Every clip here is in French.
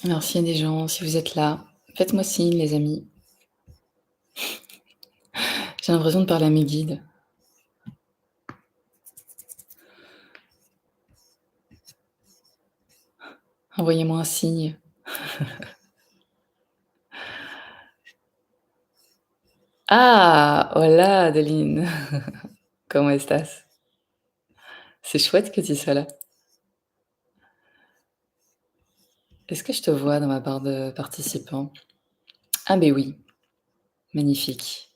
Alors s'il y a des gens, si vous êtes là, faites-moi signe les amis. J'ai l'impression de parler à mes guides. Envoyez-moi un signe. Ah! Hola Adeline. ¿Cómo estás? C'est chouette que tu sois là. Est-ce que je te vois dans ma barre de participants? Ah beh oui, magnifique.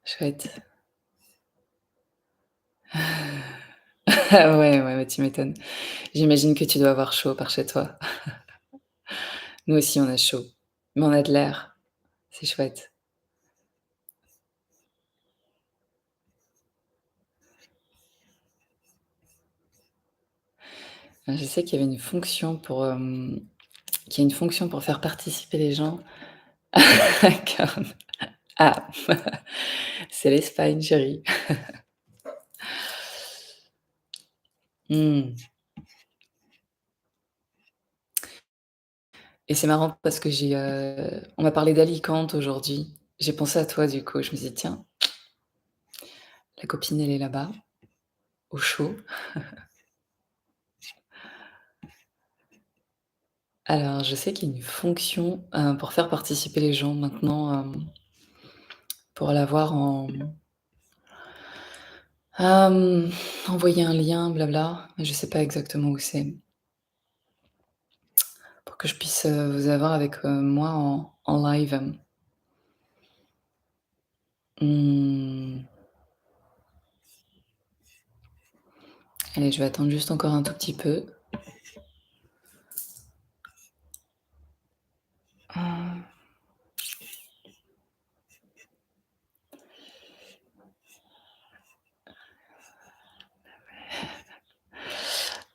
Chouette. Ah ouais, ouais, ouais, tu m'étonnes. J'imagine que tu dois avoir chaud par chez toi. Nous aussi on a chaud, mais on a de l'air, c'est chouette. Je sais qu'il y avait une fonction pour, qu'il y a une fonction pour faire participer les gens. D'accord. Ah! C'est l'Espagne chérie. Mmh. Et c'est marrant parce que on m'a parlé d'Alicante aujourd'hui. J'ai pensé à toi du coup, je me suis dit: «Tiens, la copine elle est là-bas, au chaud». Alors je sais qu'il y a une fonction, pour faire participer les gens maintenant, pour l'avoir en envoyer un lien blabla, mais je sais pas exactement où c'est. Pour que je puisse, vous avoir avec, moi en live. Mmh. Allez, je vais attendre juste encore un tout petit peu. Ah.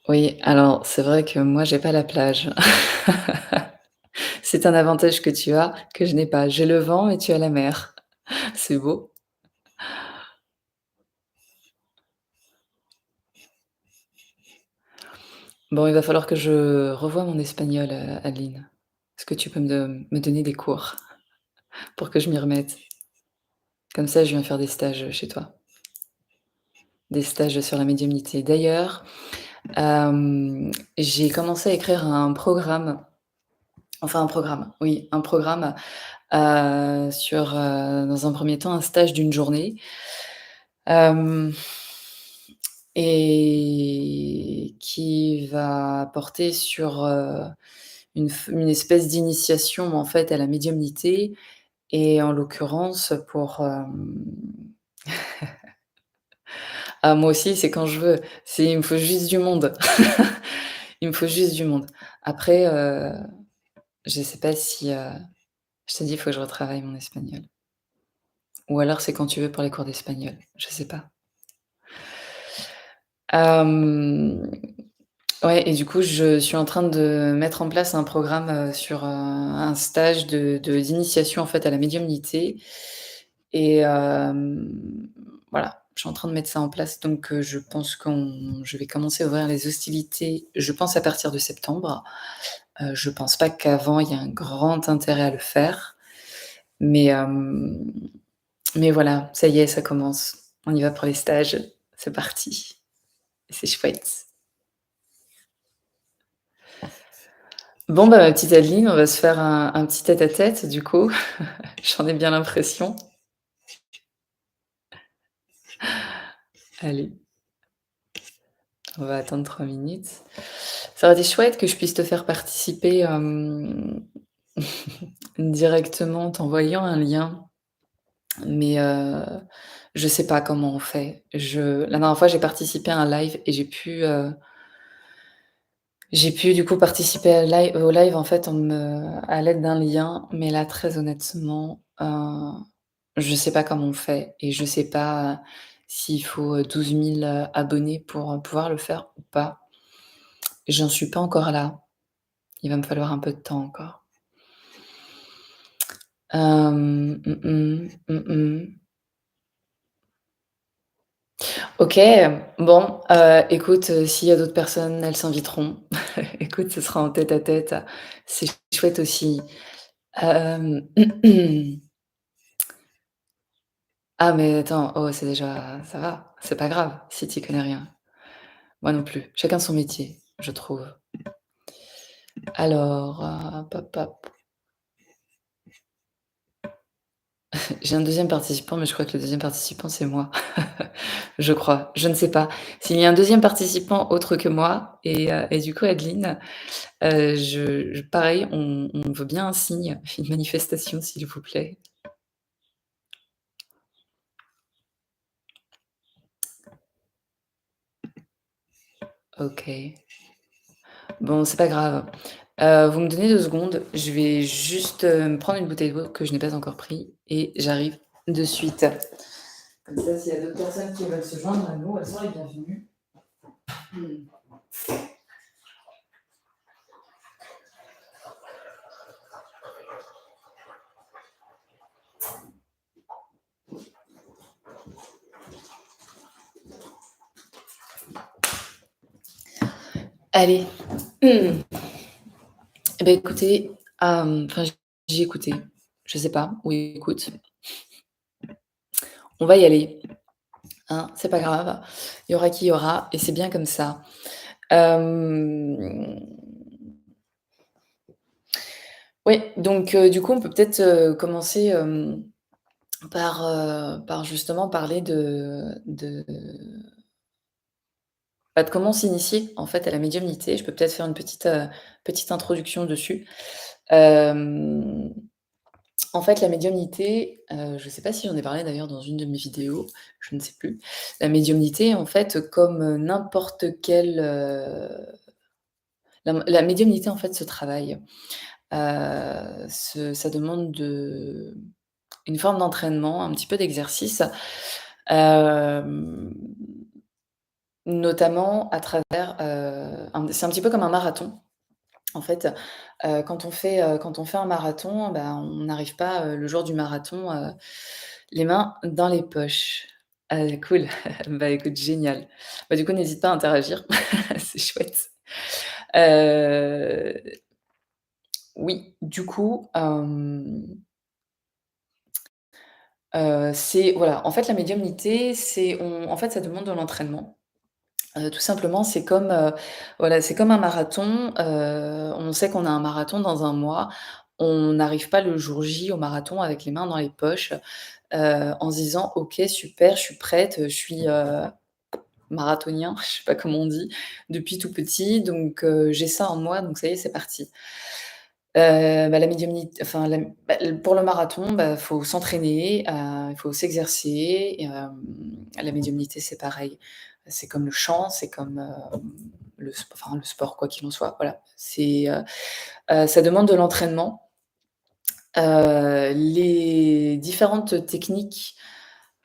Oui, alors c'est vrai que moi j'ai pas la plage. C'est un avantage que tu as, que je n'ai pas. J'ai le vent et tu as la mer. C'est beau. Bon, il va falloir que je revoie mon espagnol, Adeline. Est-ce que tu peux me donner des cours pour que je m'y remette? Comme ça, je viens faire des stages, chez toi, des stages sur la médiumnité. D'ailleurs, j'ai commencé à écrire un programme, enfin un programme, oui, un programme, sur, dans un premier temps, un stage d'une journée. Hem Et qui va porter sur, une espèce d'initiation, en fait, à la médiumnité et en l'occurrence pour, ah moi aussi, c'est quand je veux, il me faut juste du monde. Il me faut juste du monde. Après, je sais pas si, je te dis, il faut que je retravaille mon espagnol ou alors c'est quand tu veux pour les cours d'espagnol, je sais pas. Hem Ouais et du coup, je suis en train de mettre en place un programme, sur, un stage d'initiation, en fait, à la médiumnité et voilà, je suis en train de mettre ça en place donc je pense je vais commencer à ouvrir les hostilités, je pense à partir de septembre. Je pense pas qu'avant, il y a un grand intérêt à le faire, mais mais voilà, ça y est, ça commence. On y va pour les stages, c'est parti. C'est chouette. Bon, bah, ma petite Adeline, on va se faire un petit tête-à-tête du coup. J'en ai bien l'impression. Allez, on va attendre 3 minutes. Ça aurait été chouette que je puisse te faire participer, directement en t'envoyant un lien, mais je sais pas comment on fait. La dernière fois, j'ai participé à un live et j'ai pu du coup participer au live en fait à l'aide d'un lien, mais là très honnêtement, je sais pas comment on fait et je sais pas, s'il faut, 12 000, abonnés pour, pouvoir le faire ou pas. J'en suis pas encore là. Il va me falloir un peu de temps encore. Mmh mh. Mmh mh. OK, bon, écoute, s'il y a d'autres personnes, elles s'inviteront. Écoute, ce sera en tête-à-tête, c'est chouette aussi. Hem, ah mais attends, oh c'est déjà ça va, c'est pas grave si tu y connais rien. Moi non plus. Chacun son métier, je trouve. Alors, hop, hop. J'ai un deuxième participant, mais je crois que le deuxième participant, c'est moi. Je crois, je ne sais pas. S'il y a un deuxième participant autre que moi et du coup Adeline, je pareil, on veut bien un signe, une manifestation s'il vous plaît. OK. Bon, c'est pas grave. Vous me donnez 2 secondes, je vais juste, me prendre une bouteille d'eau que je n'ai pas encore pris et j'arrive de suite. Comme ça, s'il y a d'autres personnes qui veulent se joindre à nous, elles sont les bienvenues. Mmh. Allez. Mmh. Eh beh, écoutez, enfin, j'ai écouté. Je sais pas, oui, écoute, on va y aller, hein, c'est pas grave. Il y aura qui il y aura et c'est bien comme ça. Hem, ouais, donc du coup, on peut peut-être, commencer, par justement parler bah, de comment s'initier, en fait, à la médiumnité. Je peux peut-être faire une petite introduction dessus. Hem En fait, la médiumnité, je ne sais pas si j'en ai parlé d'ailleurs dans une de mes vidéos, je ne sais plus. La médiumnité, en fait, comme, n'importe quelle, la médiumnité, en fait, se travaille. Ça demande une forme d'entraînement, un petit peu d'exercice, hem, notamment à travers, c'est un petit peu comme un marathon. En fait, quand on fait un marathon, bah, on n'arrive pas, le jour du marathon, les mains dans les poches. Ah cool, bah, écoute génial. Bah, du coup n'hésite pas à interagir, c'est chouette. Heu, oui, du coup, c'est voilà, en fait la médiumnité, en fait ça demande de l'entraînement. Tout simplement, c'est comme, voilà, c'est comme un marathon, on sait qu'on a un marathon dans un mois. On n'arrive pas le jour J au marathon avec les mains dans les poches, en se disant: «OK, super, je suis prête, je suis, marathonien», je sais pas comment on dit, depuis tout petit, donc j'ai ça en moi, donc ça y est, c'est parti. Bah, la médiumnité enfin, pour le marathon, bah, faut s'entraîner, il faut s'exercer et la médiumnité, c'est pareil. C'est comme le chant, c'est comme, le sport, quoi qu'il en soit, voilà. Ça demande de l'entraînement. Les différentes techniques,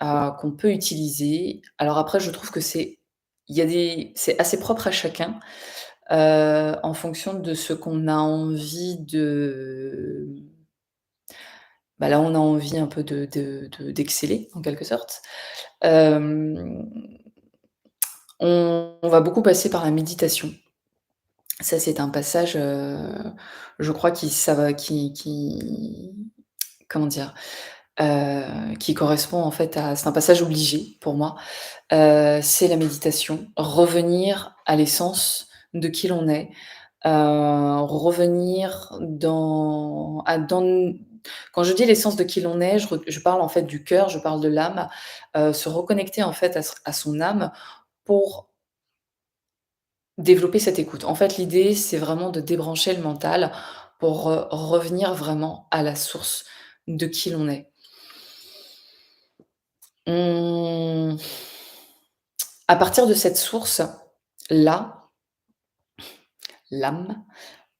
qu'on peut utiliser alors après, je trouve que c'est assez propre à chacun, en fonction de ce qu'on a envie bah, là, on a envie un peu d'exceller en quelque sorte. Hem, on va beaucoup passer par la méditation. Ça, c'est un passage, je crois qui ça va qui comment dire? Qui correspond en fait à c'est un passage obligé pour moi. C'est la méditation, revenir à l'essence de qui l'on est, revenir dans quand je dis l'essence de qui l'on est, je parle en fait du cœur, je parle de l'âme, se reconnecter en fait à son âme pour développer cette écoute. En fait, l'idée, c'est vraiment de débrancher le mental pour, revenir vraiment à la source de qui l'on est. Mmh, à partir de cette source-là, l'âme,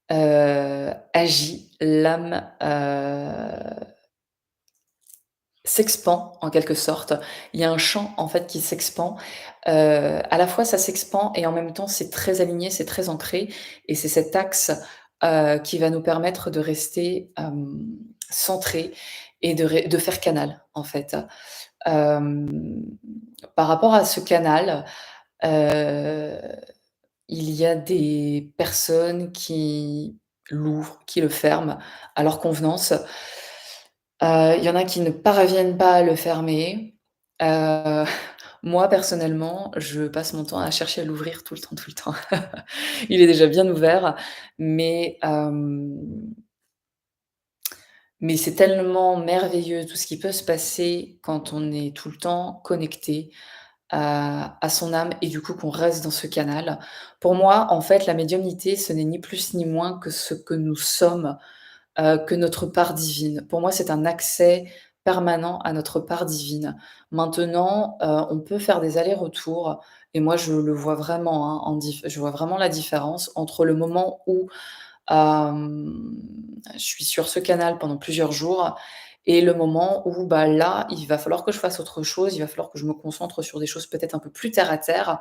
agit, l'âme, s'expand en quelque sorte. Il y a un champ en fait qui s'expand. À la fois ça s'expand et en même temps c'est très aligné, c'est très ancré et c'est cet axe, qui va nous permettre de rester, centrés et de faire canal en fait. Hem, Par rapport à ce canal, heu, il y a des personnes qui l'ouvrent, qui le ferment à leur convenance. Il y en a qui ne parviennent pas à le fermer. Heu, Moi personnellement, je passe mon temps à chercher à l'ouvrir tout le temps, tout le temps. Il est déjà bien ouvert, mais mais c'est tellement merveilleux tout ce qui peut se passer quand on est tout le temps connecté à son âme et du coup qu'on reste dans ce canal. Pour moi, en fait, la médiumnité, ce n'est ni plus ni moins que ce que nous sommes, que notre part divine. Pour moi, c'est un accès permanent à notre part divine. Maintenant, on peut faire des allers-retours et moi je le vois vraiment, hein, je vois vraiment la différence entre le moment où Hem, je suis sur ce canal pendant plusieurs jours et le moment où, bah, là, il va falloir que je fasse autre chose, il va falloir que je me concentre sur des choses peut-être un peu plus terre à terre.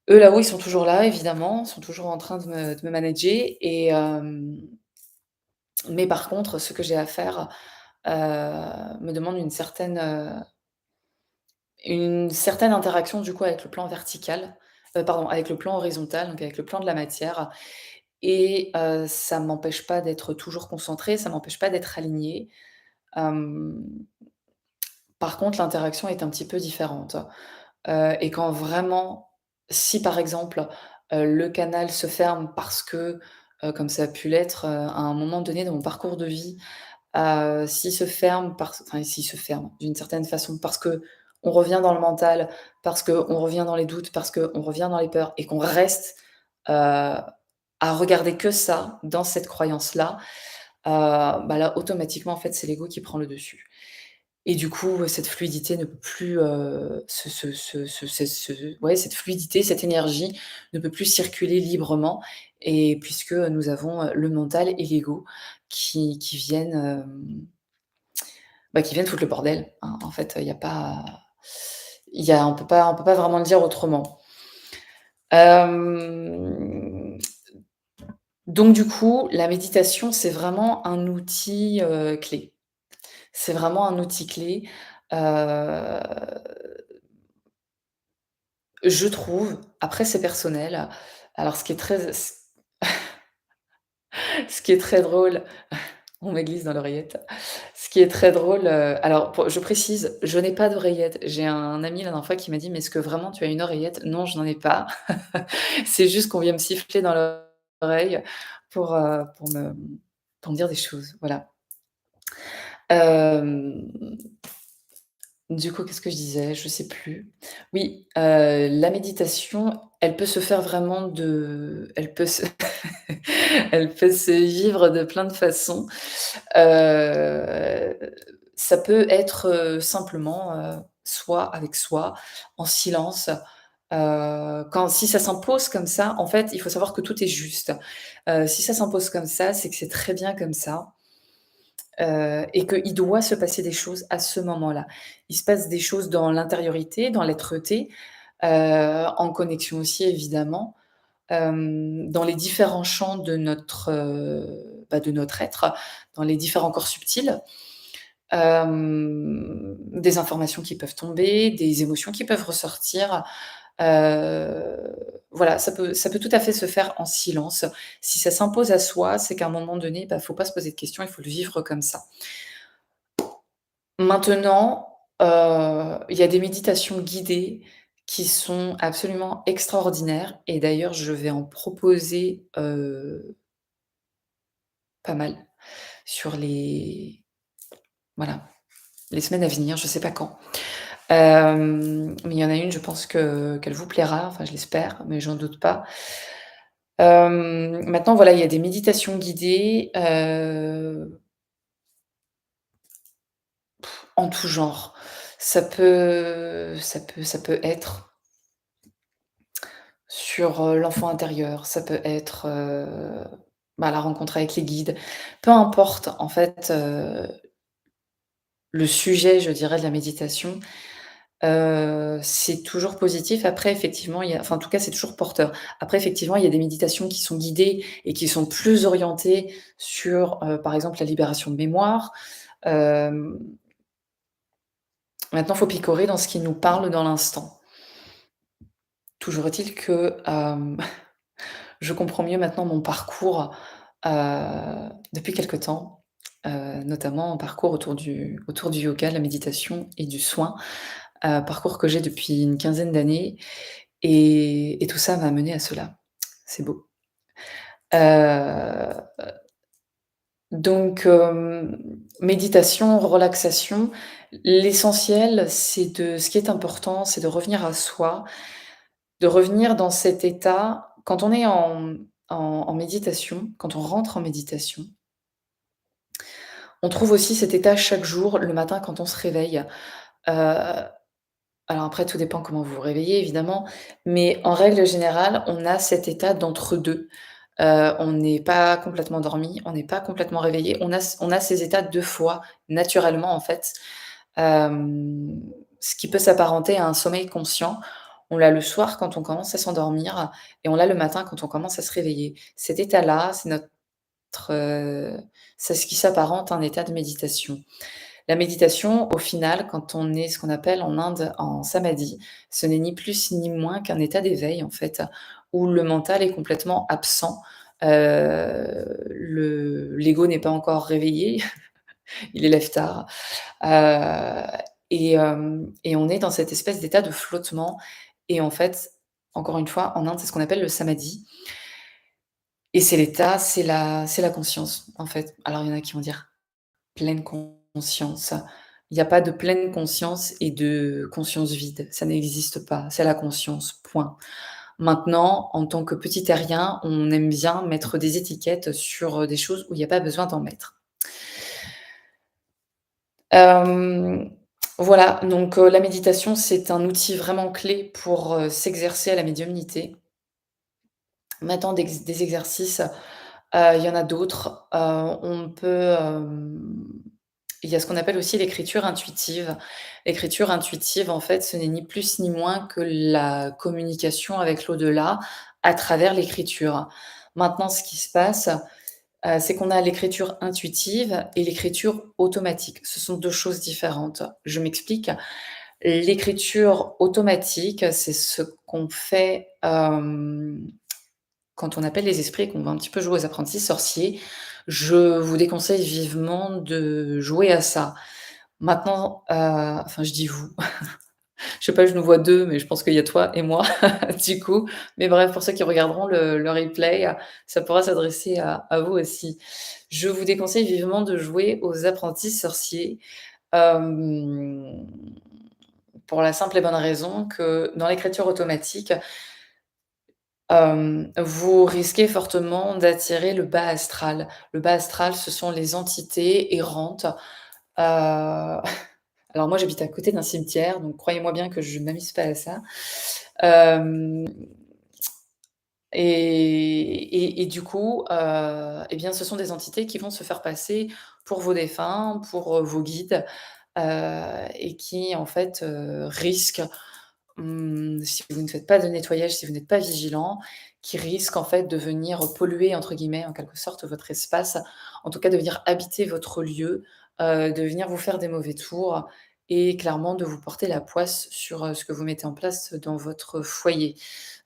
Eux, là-haut, ils sont toujours là évidemment, ils sont toujours en train de me manager mais par contre, ce que j'ai à faire, me demande une certaine interaction du coup avec le plan vertical, pardon, avec le plan horizontal, donc avec le plan de la matière. Et ça m'empêche pas d'être toujours concentrée, ça m'empêche pas d'être alignée. Hem, Par contre, l'interaction est un petit peu différente, et quand vraiment si par exemple, le canal se ferme parce que, comme ça a pu l'être, à un moment donné dans mon parcours de vie, s'il se ferme s'il se ferme d'une certaine façon parce qu'on revient dans le mental, parce qu'on revient dans les doutes, parce qu'on revient dans les peurs et qu'on reste, à regarder que ça, dans cette croyance-là, bah, là, automatiquement, en fait, c'est l'ego qui prend le dessus et du coup, cette fluidité ne peut plus, ouais, cette fluidité, cette énergie ne peut plus circuler librement et puisque nous avons, le mental et l'ego qui viennent, bah, qui viennent foutre le bordel, hein. En fait, il y a pas il y a on peut pas vraiment le dire autrement. Hem Donc du coup, la méditation, c'est vraiment un outil, clé. C'est vraiment un outil clé. Heu, je trouve, après c'est personnel. Alors ce qui est très drôle, on me glisse dans l'oreillette. Ce qui est très drôle, alors pour je précise, je n'ai pas d'oreillette. J'ai un ami la dernière fois qui m'a dit: «Mais est-ce que vraiment tu as une oreillette?» Non, je n'en ai pas. C'est juste qu'on vient me siffler dans l'oreille pour me dire des choses, voilà. Hem, du coup, qu'est-ce que je disais? Je sais plus. Oui, la méditation, elle peut se faire vraiment de elle peut se elle peut se vivre de plein de façons. Heu, Ça peut être, simplement, soi avec soi, en silence. Quand si ça s'impose comme ça, en fait, il faut savoir que tout est juste. Si ça s'impose comme ça, c'est que c'est très bien comme ça. Et qu'il doit se passer des choses à ce moment-là. Il se passe des choses dans l'intériorité, dans l'être-té, en connexion aussi évidemment, dans les différents champs de notre être, dans les différents corps subtils. Des informations qui peuvent tomber, des émotions qui peuvent ressortir. Heu, voilà, ça peut tout à fait se faire en silence. Si ça s'impose à soi, c'est qu'à un moment donné, bah, faut pas se poser de questions, il faut le vivre comme ça. Maintenant, il y a des méditations guidées qui sont absolument extraordinaires et d'ailleurs je vais en proposer, pas mal sur les voilà, les semaines à venir, je sais pas quand. Mais il y en a une, je pense qu'elle vous plaira, enfin je l'espère, mais j'en doute pas. Maintenant voilà, il y a des méditations guidées, en tout genre. Ça peut être sur, l'enfant intérieur, ça peut être, bah, la rencontre avec les guides. Peu importe en fait, le sujet, je dirais, de la méditation, c'est toujours positif. Après effectivement, il y a enfin en tout cas, c'est toujours porteur. Après effectivement, il y a des méditations qui sont guidées et qui sont plus orientées sur, par exemple, la libération de mémoire, hem Maintenant, il faut picorer dans ce qui nous parle dans l'instant. Toujours est-il que, je comprends mieux maintenant mon parcours, depuis quelque temps, notamment un parcours autour du yoga, de la méditation et du soin, parcours que j'ai depuis une quinzaine d'années et tout ça m'a amené à cela. C'est beau. Heu, donc méditation, relaxation, l'essentiel, c'est de ce qui est important, c'est de revenir à soi, de revenir dans cet état quand on est en méditation, quand on rentre en méditation, on trouve aussi cet état chaque jour, le matin quand on se réveille. Alors après tout dépend comment vous vous réveillez évidemment, mais en règle générale, on a cet état d'entre-deux. On n'est pas complètement dormi, on n'est pas complètement réveillé. On a ces états 2 fois naturellement en fait, hem, ce qui peut s'apparenter à un sommeil conscient. On l'a le soir quand on commence à s'endormir et on l'a le matin quand on commence à se réveiller. Cet état-là, heu, c'est ce qui s'apparente à un état de méditation. La méditation, au final, quand on est ce qu'on appelle en Inde en samadhi, ce n'est ni plus ni moins qu'un état d'éveil, en fait, où le mental est complètement absent. Le l'ego n'est pas encore réveillé, il élève tard, heu et on est dans cette espèce d'état de flottement et en fait, encore une fois, en Inde, c'est ce qu'on appelle le samadhi et c'est l'état, c'est la conscience, en fait. Alors il y en a qui vont dire: pleine conscience. Il n'y a pas de pleine conscience et de conscience vide, ça n'existe pas, c'est la conscience, point. Maintenant, en tant que petit terrien, on aime bien mettre des étiquettes sur, des choses où il y a pas besoin d'en mettre. Hem, voilà, donc la méditation, c'est un outil vraiment clé pour, s'exercer à la médiumnité. Maintenant des exercices, il y en a d'autres. On peut, il y a ce qu'on appelle aussi l'écriture intuitive. L'écriture intuitive, en fait, ce n'est ni plus ni moins que la communication avec l'au-delà à travers l'écriture. Maintenant, ce qui se passe, c'est qu'on a l'écriture intuitive et l'écriture automatique. Ce sont 2 choses différentes. Je m'explique. L'écriture automatique, c'est ce qu'on fait, quand on appelle les esprits et qu'on va un petit peu jouer aux apprentis sorciers. Je vous déconseille vivement de jouer à ça. Maintenant, enfin je dis vous, je sais pas, je nous vois 2, mais je pense qu'il y a toi et moi du coup. Mais bref, pour ceux qui regarderont le replay, ça pourra s'adresser à vous aussi. Je vous déconseille vivement de jouer aux apprentis sorciers, hem, pour la simple et bonne raison que dans l'écriture automatique, vous risquez fortement d'attirer le bas astral. Le bas astral, ce sont les entités errantes, alors moi j'habite à côté d'un cimetière, donc croyez-moi bien que je ne m'amuse pas à ça. Hem et du coup, et bien ce sont des entités qui vont se faire passer pour vos défunts, pour, vos guides, et qui en fait, risquent, si vous ne faites pas de nettoyage, si vous n'êtes pas vigilant, qui risquent en fait de venir «polluer» entre guillemets, en quelque sorte, votre espace. En tout cas de venir habiter votre lieu, de venir vous faire des mauvais tours et clairement de vous porter la poisse sur, ce que vous mettez en place dans votre foyer.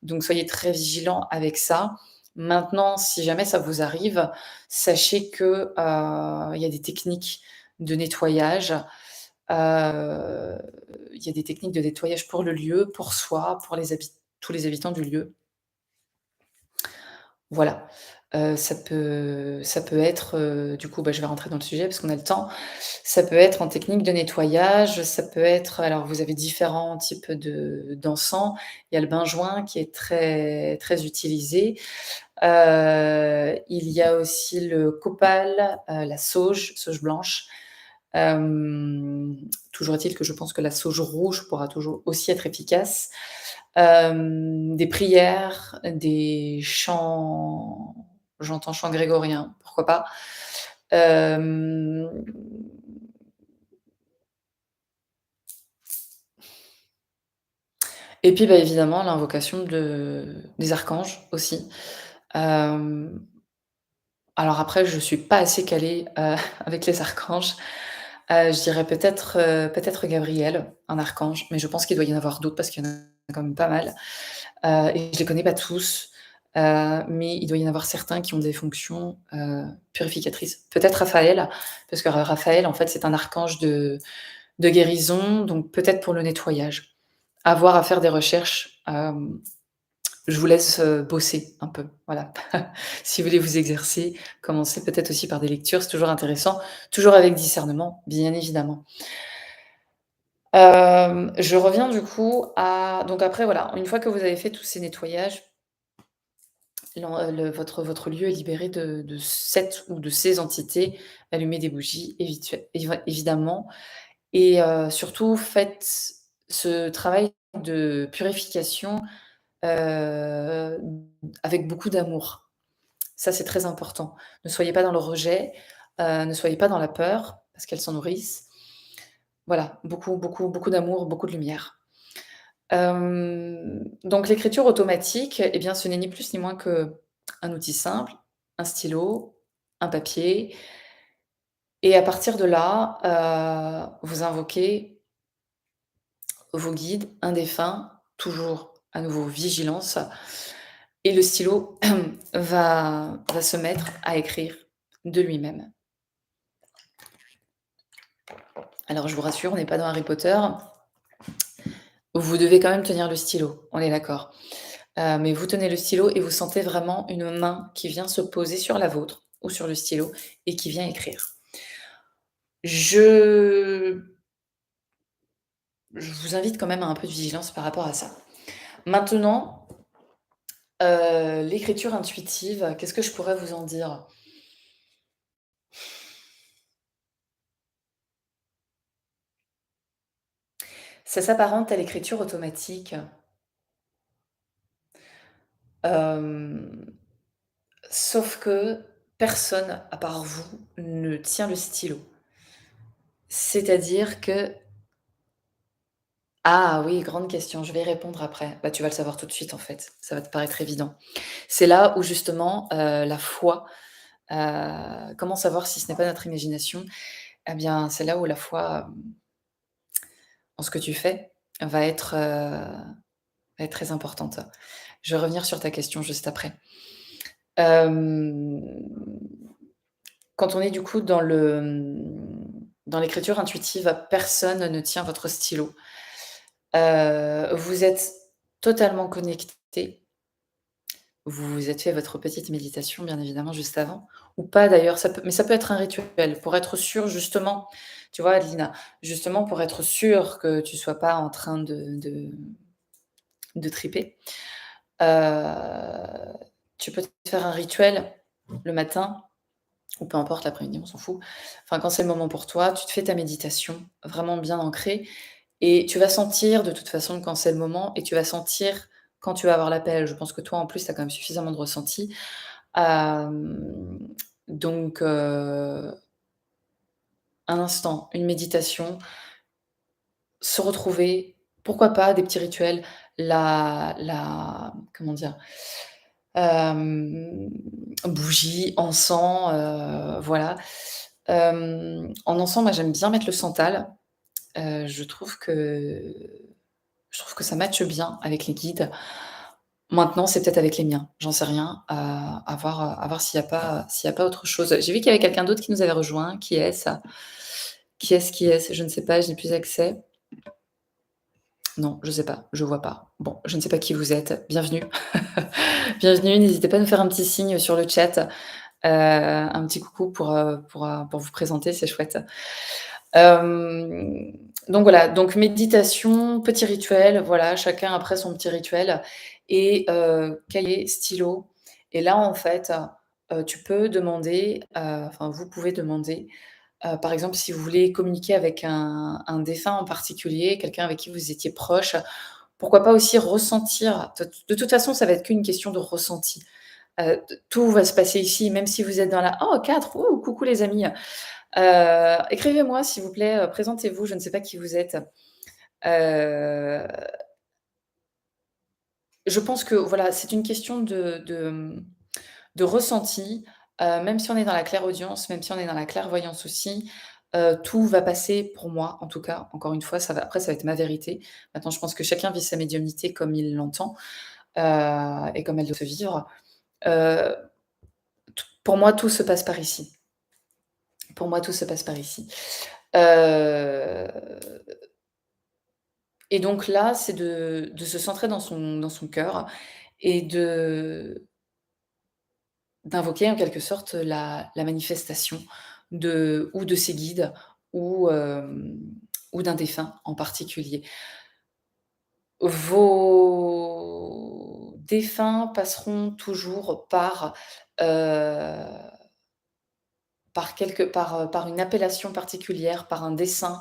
Donc soyez très vigilants avec ça. Maintenant, si jamais ça vous arrive, sachez que, il y a des techniques de nettoyage. Heu, il y a des techniques de nettoyage pour le lieu, pour soi, pour tous les habitants du lieu. Voilà, ça peut être, du coup, bah, je vais rentrer dans le sujet parce qu'on a le temps. Ça peut être en technique de nettoyage, ça peut être alors vous avez différents types d'encens. Il y a le benjoin qui est très très utilisé. Il y a aussi le copal, la sauge, sauge blanche. Toujours est-il que je pense que la sauge rouge pourra toujours aussi être efficace. Des prières, des chants, j'entends chant grégorien, pourquoi pas. Hem et puis, bah, évidemment l'invocation des archanges aussi. Hem, alors après je suis pas assez calée, avec les archanges. Je dirais peut-être Gabriel, un archange, mais je pense qu'il doit y en avoir d'autres parce qu'il y en a quand même pas mal, et je les connais pas tous, mais il doit y en avoir certains qui ont des fonctions, purificatrices. Peut-être Raphaël, parce que Raphaël, en fait, c'est un archange de guérison, donc peut-être pour le nettoyage. À voir, à faire des recherches, je vous laisse, bosser un peu, voilà. Si vous voulez vous exercer, commencez peut-être aussi par des lectures, c'est toujours intéressant, toujours avec discernement, bien évidemment. Je reviens du coup à donc après voilà, une fois que vous avez fait tous ces nettoyages, votre lieu est libéré de cette ou de ces entités. Allumez des bougies évidemment et surtout faites ce travail de purification, heu, avec beaucoup d'amour. Ça, c'est très important. Ne soyez pas dans le rejet, ne soyez pas dans la peur, parce qu'elles s'en nourrissent. Voilà, beaucoup, beaucoup, beaucoup d'amour, beaucoup de lumière. Donc l'écriture automatique, eh bien, ce n'est ni plus ni moins qu'un outil simple, un stylo, un papier et à partir de là, vous invoquez vos guides, un défunt, toujours à nouveau vigilance et le stylo va se mettre à écrire de lui-même. Alors je vous rassure, on n'est pas dans Harry Potter, vous devez quand même tenir le stylo, on est d'accord. Mais vous tenez le stylo et vous sentez vraiment une main qui vient se poser sur la vôtre ou sur le stylo et qui vient écrire. Je je vous invite quand même à un peu de vigilance par rapport à ça. Maintenant, l'écriture intuitive, qu'est-ce que je pourrais vous en dire? Ça s'apparente à l'écriture automatique, hem, sauf que personne à part vous ne tient le stylo. C'est-à-dire que ah oui, grande question, je vais y répondre après. Bah, tu vas le savoir tout de suite en fait, ça va te paraître évident. C'est là où justement, la foi, comment savoir si ce n'est pas notre imagination? Eh bien, c'est là où la foi, en ce que tu fais va être très importante. Je vais revenir sur ta question juste après. Hem, Quand on est du coup dans l'écriture intuitive, personne ne tient votre stylo. Vous êtes totalement connecté. Vous vous êtes fait votre petite méditation, bien évidemment, juste avant, ou pas d'ailleurs, ça peut être un rituel pour être sûr justement, tu vois, Adeline, justement pour être sûr que tu sois pas en train de triper, heu, tu peux te faire un rituel le matin ou peu importe l'après-midi, on s'en fout. Enfin, quand c'est le moment pour toi, tu te fais ta méditation vraiment bien ancrée et tu vas sentir de toute façon quand c'est le moment et tu vas sentir quand tu vas avoir l'appel. Je pense que toi, en plus, tu as quand même suffisamment de ressenti. Hem, donc un instant, une méditation, se retrouver, pourquoi pas des petits rituels, la comment dire? Hem, Bougie, encens, voilà. En encens, moi, j'aime bien mettre le santal. Je trouve que ça matche bien avec les guides. Maintenant, c'est peut-être avec les miens, j'en sais rien, à voir s'il y a pas autre chose. J'ai vu qu'il y avait quelqu'un d'autre qui nous avait rejoint. Qui est-ce? Qui est-ce? Qui est-ce? Je ne sais pas, je n'ai plus accès. Non, je sais pas, je vois pas. Bon, je ne sais pas qui vous êtes. Bienvenue. Bienvenue, n'hésitez pas à nous faire un petit signe sur le chat, un petit coucou pour vous présenter, c'est chouette. Hem, donc voilà, donc méditation, petit rituel, voilà, chacun après son petit rituel et cahier, stylo et là, en fait, tu peux demander, enfin, vous pouvez demander, par exemple, si vous voulez communiquer avec un défunt en particulier, quelqu'un avec qui vous étiez proche, pourquoi pas aussi ressentir de toute façon, ça va être qu'une question de ressenti. Tout va se passer ici, même si vous êtes dans la: «Oh 4, ouh, coucou les amis». Écrivez-moi s'il vous plaît, présentez-vous, je ne sais pas qui vous êtes. Heu, je pense que voilà, c'est une question de ressenti, même si on est dans la clairaudience, même si on est dans la clairvoyance aussi, Tout va passer pour moi, en tout cas, encore une fois, ça va être ma vérité. Maintenant, je pense que chacun vit sa médiumnité comme il l'entend, et comme elle doit se vivre. Heu, pour moi, tout se passe par ici. Pour moi, tout se passe par ici. Heu et donc là, c'est de se centrer dans son cœur et d'invoquer en quelque sorte la manifestation de ses guides ou, ou d'un défunt en particulier. Vos défunts passeront toujours heu, par une appellation particulière, par un dessin,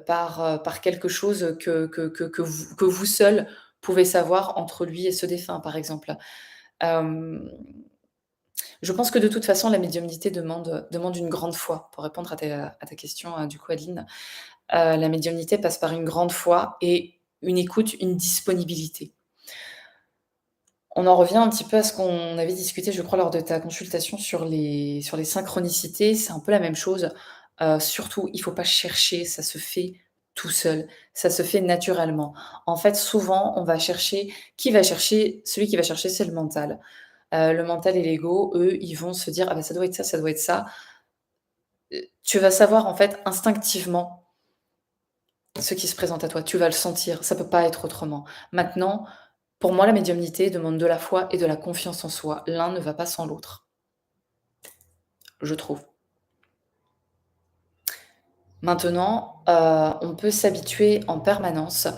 par quelque chose que vous seul pouvez savoir entre lui et ce défunt, par exemple. Hem, je pense que de toute façon, la médiumnité demande une grande foi. Pour répondre à ta question, du coup, Adeline, la médiumnité passe par une grande foi et une écoute, une disponibilité. On en revient un petit peu à ce qu'on avait discuté, je crois, lors de ta consultation sur les synchronicités. C'est un peu la même chose. Surtout, il faut pas chercher, ça se fait tout seul, ça se fait naturellement. En fait, souvent, on va chercher celui qui va chercher, c'est le mental. Le mental et l'ego, eux, ils vont se dire: «Ah bah, ça doit être ça, ça doit être ça». Tu vas savoir, en fait, instinctivement ce qui se présente à toi. Tu vas le sentir, ça peut pas être autrement. Maintenant, pour moi, la médiumnité demande de la foi et de la confiance en soi. L'un ne va pas sans l'autre, je trouve. Maintenant, on peut s'habituer en permanence,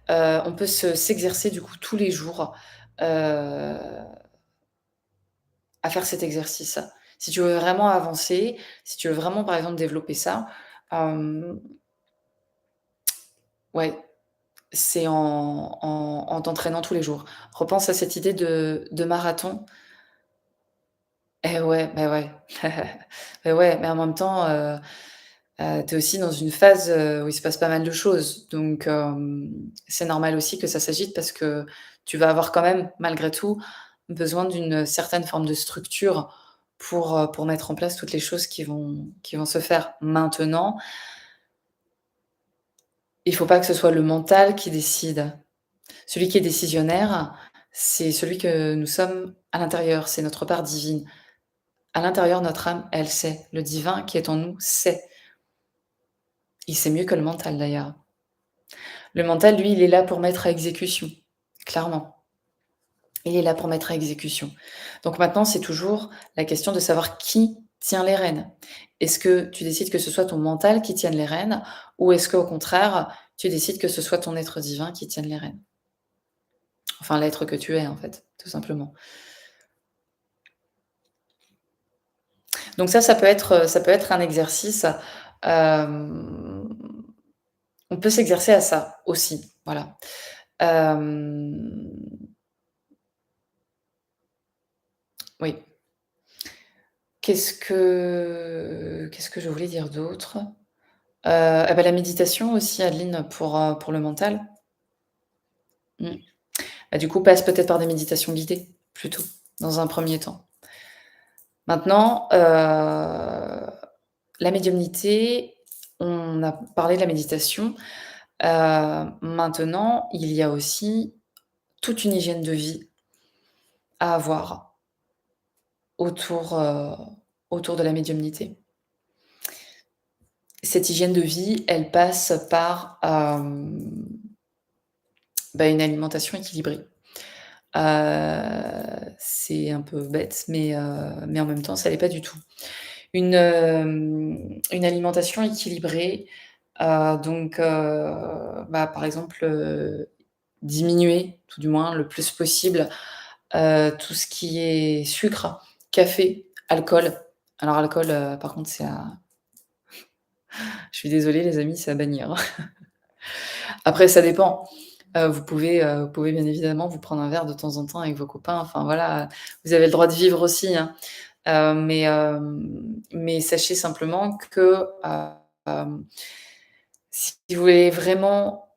on peut s'exercer du coup tous les jours, heu, à faire cet exercice. Si tu veux vraiment avancer, si tu veux vraiment, par exemple, développer ça, hem, ouais, c'est en t'entraînant tous les jours. Repense à cette idée de marathon. Eh ouais, bah ouais. Et ouais, mais en même temps, tu es aussi dans une phase, où il se passe pas mal de choses. Donc, c'est normal aussi que ça s'agite parce que tu vas avoir quand même, malgré tout, besoin d'une certaine forme de structure pour mettre en place toutes les choses qui vont se faire. Maintenant, il faut pas que ce soit le mental qui décide. Celui qui est décisionnaire, c'est celui que nous sommes à l'intérieur, c'est notre part divine. À l'intérieur, notre âme, elle sait. Le divin qui est en nous sait. Il sait mieux que le mental d'ailleurs. Le mental, lui, il est là pour mettre à exécution, clairement. Il est là pour mettre à exécution. Donc maintenant, c'est toujours la question de savoir qui tient les rênes. Est-ce que tu décides que ce soit ton mental qui tienne les rênes ou est-ce qu'au contraire, tu décides que ce soit ton être divin qui tienne les rênes? Enfin, l'être que tu es, en fait, tout simplement. Donc ça peut être un exercice, hem, on peut s'exercer à ça aussi, voilà. Hem, oui. Qu'est-ce que je voulais dire d'autre? Et bah, la méditation aussi, Adeline, pour le mental. Mmh. Bah, du coup, passe peut-être par des méditations guidées, plutôt, dans un premier temps. Maintenant, la médiumnité, on a parlé de la méditation. Maintenant, il y a aussi toute une hygiène de vie à avoir autour de la médiumnité. Cette hygiène de vie, elle passe par, bah, une alimentation équilibrée. C'est un peu bête, mais en même temps, ça l'est pas du tout. Une alimentation équilibrée, donc bah, par exemple, diminuer, tout du moins le plus possible, tout ce qui est sucre, café, alcool. Alors alcool, par contre, je suis désolée les amis, c'est à bannir. Après ça dépend. Vous pouvez bien évidemment vous prendre un verre de temps en temps avec vos copains, enfin voilà, vous avez le droit de vivre aussi, hein. Mais sachez simplement que, hem, si vous voulez vraiment,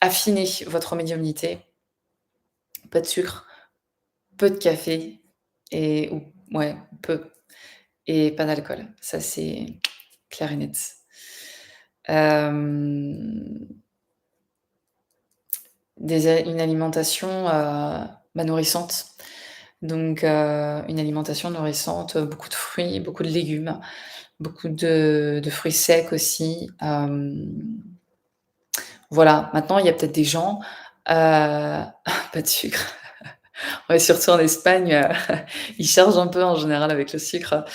affiner votre médiumnité, peu de sucre, peu de café et ou ouais, peu. et pas d'alcool. Ça, c'est clair et net. Hem, une alimentation, bah, nourrissante. Donc une alimentation nourrissante, beaucoup de fruits, beaucoup de légumes, beaucoup de fruits secs aussi. Voilà, maintenant il y a peut-être des gens, pas de sucre. Ouais, surtout en Espagne, ils chargent un peu en général avec le sucre.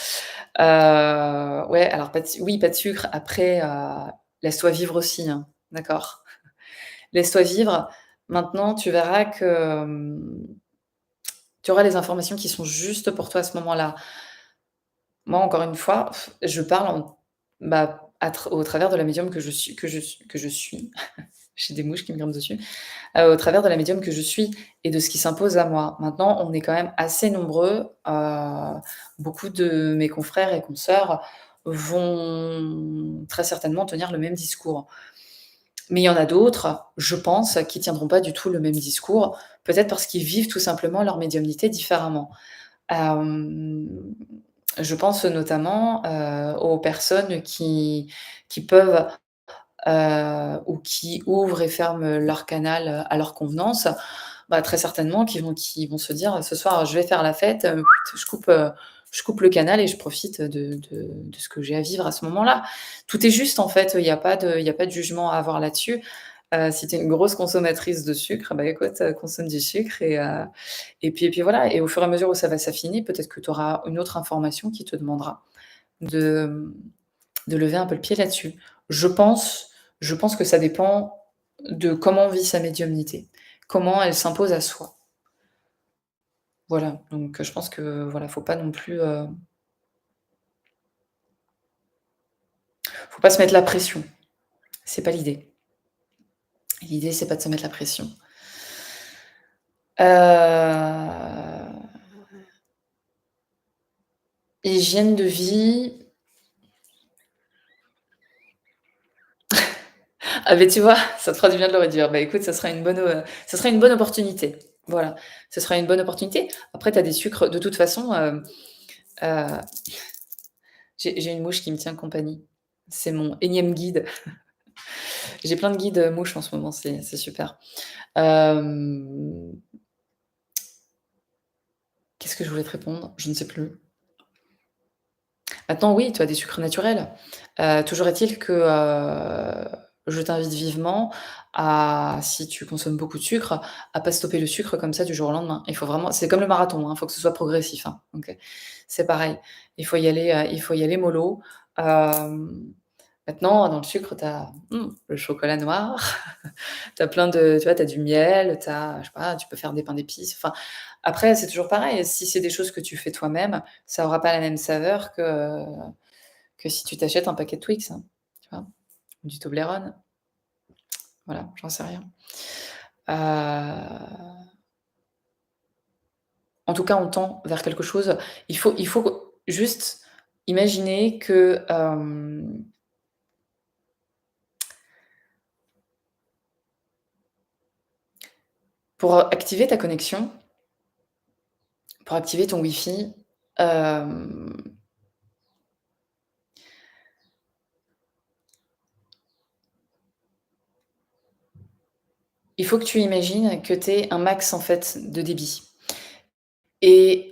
Ouais, alors pas de su oui, pas de sucre. Après, laisse-toi vivre aussi, hein, d'accord? Laisse-toi vivre. Maintenant, tu verras que, tu auras les informations qui sont justes pour toi à ce moment-là. Moi, encore une fois, je parle bah, au travers de la médium que je suis. J'ai des mouches qui me grimpent dessus. Au travers de la médium que je suis et de ce qui s'impose à moi. Maintenant, on est quand même assez nombreux, beaucoup de mes confrères et consoeurs vont très certainement tenir le même discours. Mais il y en a d'autres, je pense, qui tiendront pas du tout le même discours, peut-être parce qu'ils vivent tout simplement leur médiumnité différemment. Hem, je pense notamment, aux personnes qui peuvent, ou qui ouvrent et ferment leur canal, à leur convenance. Bah, très certainement qui vont se dire: «Ce soir, je vais faire la fête, je coupe le canal et je profite de ce que j'ai à vivre à ce moment-là». Tout est juste en fait, il y a pas de jugement à avoir là-dessus. Si tu es une grosse consommatrice de sucre, bah, écoute, consomme du sucre et puis voilà et au fur et à mesure où ça va s'affiner, peut-être que tu auras une autre information qui te demandera de, de lever un peu le pied là-dessus. Je pense je pense que ça dépend de comment on vit sa médiumnité, comment elle s'impose à soi. Voilà, donc je pense que voilà, faut pas non plus, faut pas se mettre la pression. C'est pas l'idée. L'idée, c'est pas de se mettre la pression. Heu, hygiène de vie, ah beh, tu vois, ça te fera du bien de le réduire. Bah, écoute, ça sera une bonne opportunité. Voilà, ce sera une bonne opportunité. Après, tu as des sucres de toute façon, heu, j'ai une mouche qui me tient compagnie. C'est mon énième guide. J'ai plein de guides, mouches en ce moment, c'est super. Hem, qu'est-ce que je voulais te répondre? Je ne sais plus. Maintenant, oui, tu as des sucres naturels. Toujours est-il que, je t'invite vivement à, si tu consommes beaucoup de sucre, à pas stopper le sucre comme ça du jour au lendemain. Il faut vraiment c'est comme le marathon, hein, il faut que ce soit progressif, hein, OK? C'est pareil. Il faut y aller mollo. Hem, maintenant dans le sucre, tu as, le chocolat noir, tu as plein de tu vois, tu as du miel, tu as je sais pas, tu peux faire des pains d'épices, enfin, après c'est toujours pareil, si c'est des choses que tu fais toi-même, ça aura pas la même saveur que si tu t'achètes un paquet de Twix, hein, tu vois? Ou du Toblerone, voilà, j'en sais rien. Heu, en tout cas, on tend vers quelque chose. Il faut juste imaginer que, pour activer ta connexion, pour activer ton Wi-Fi, hem, il faut que tu imagines que tu aies un max, en fait, de débit et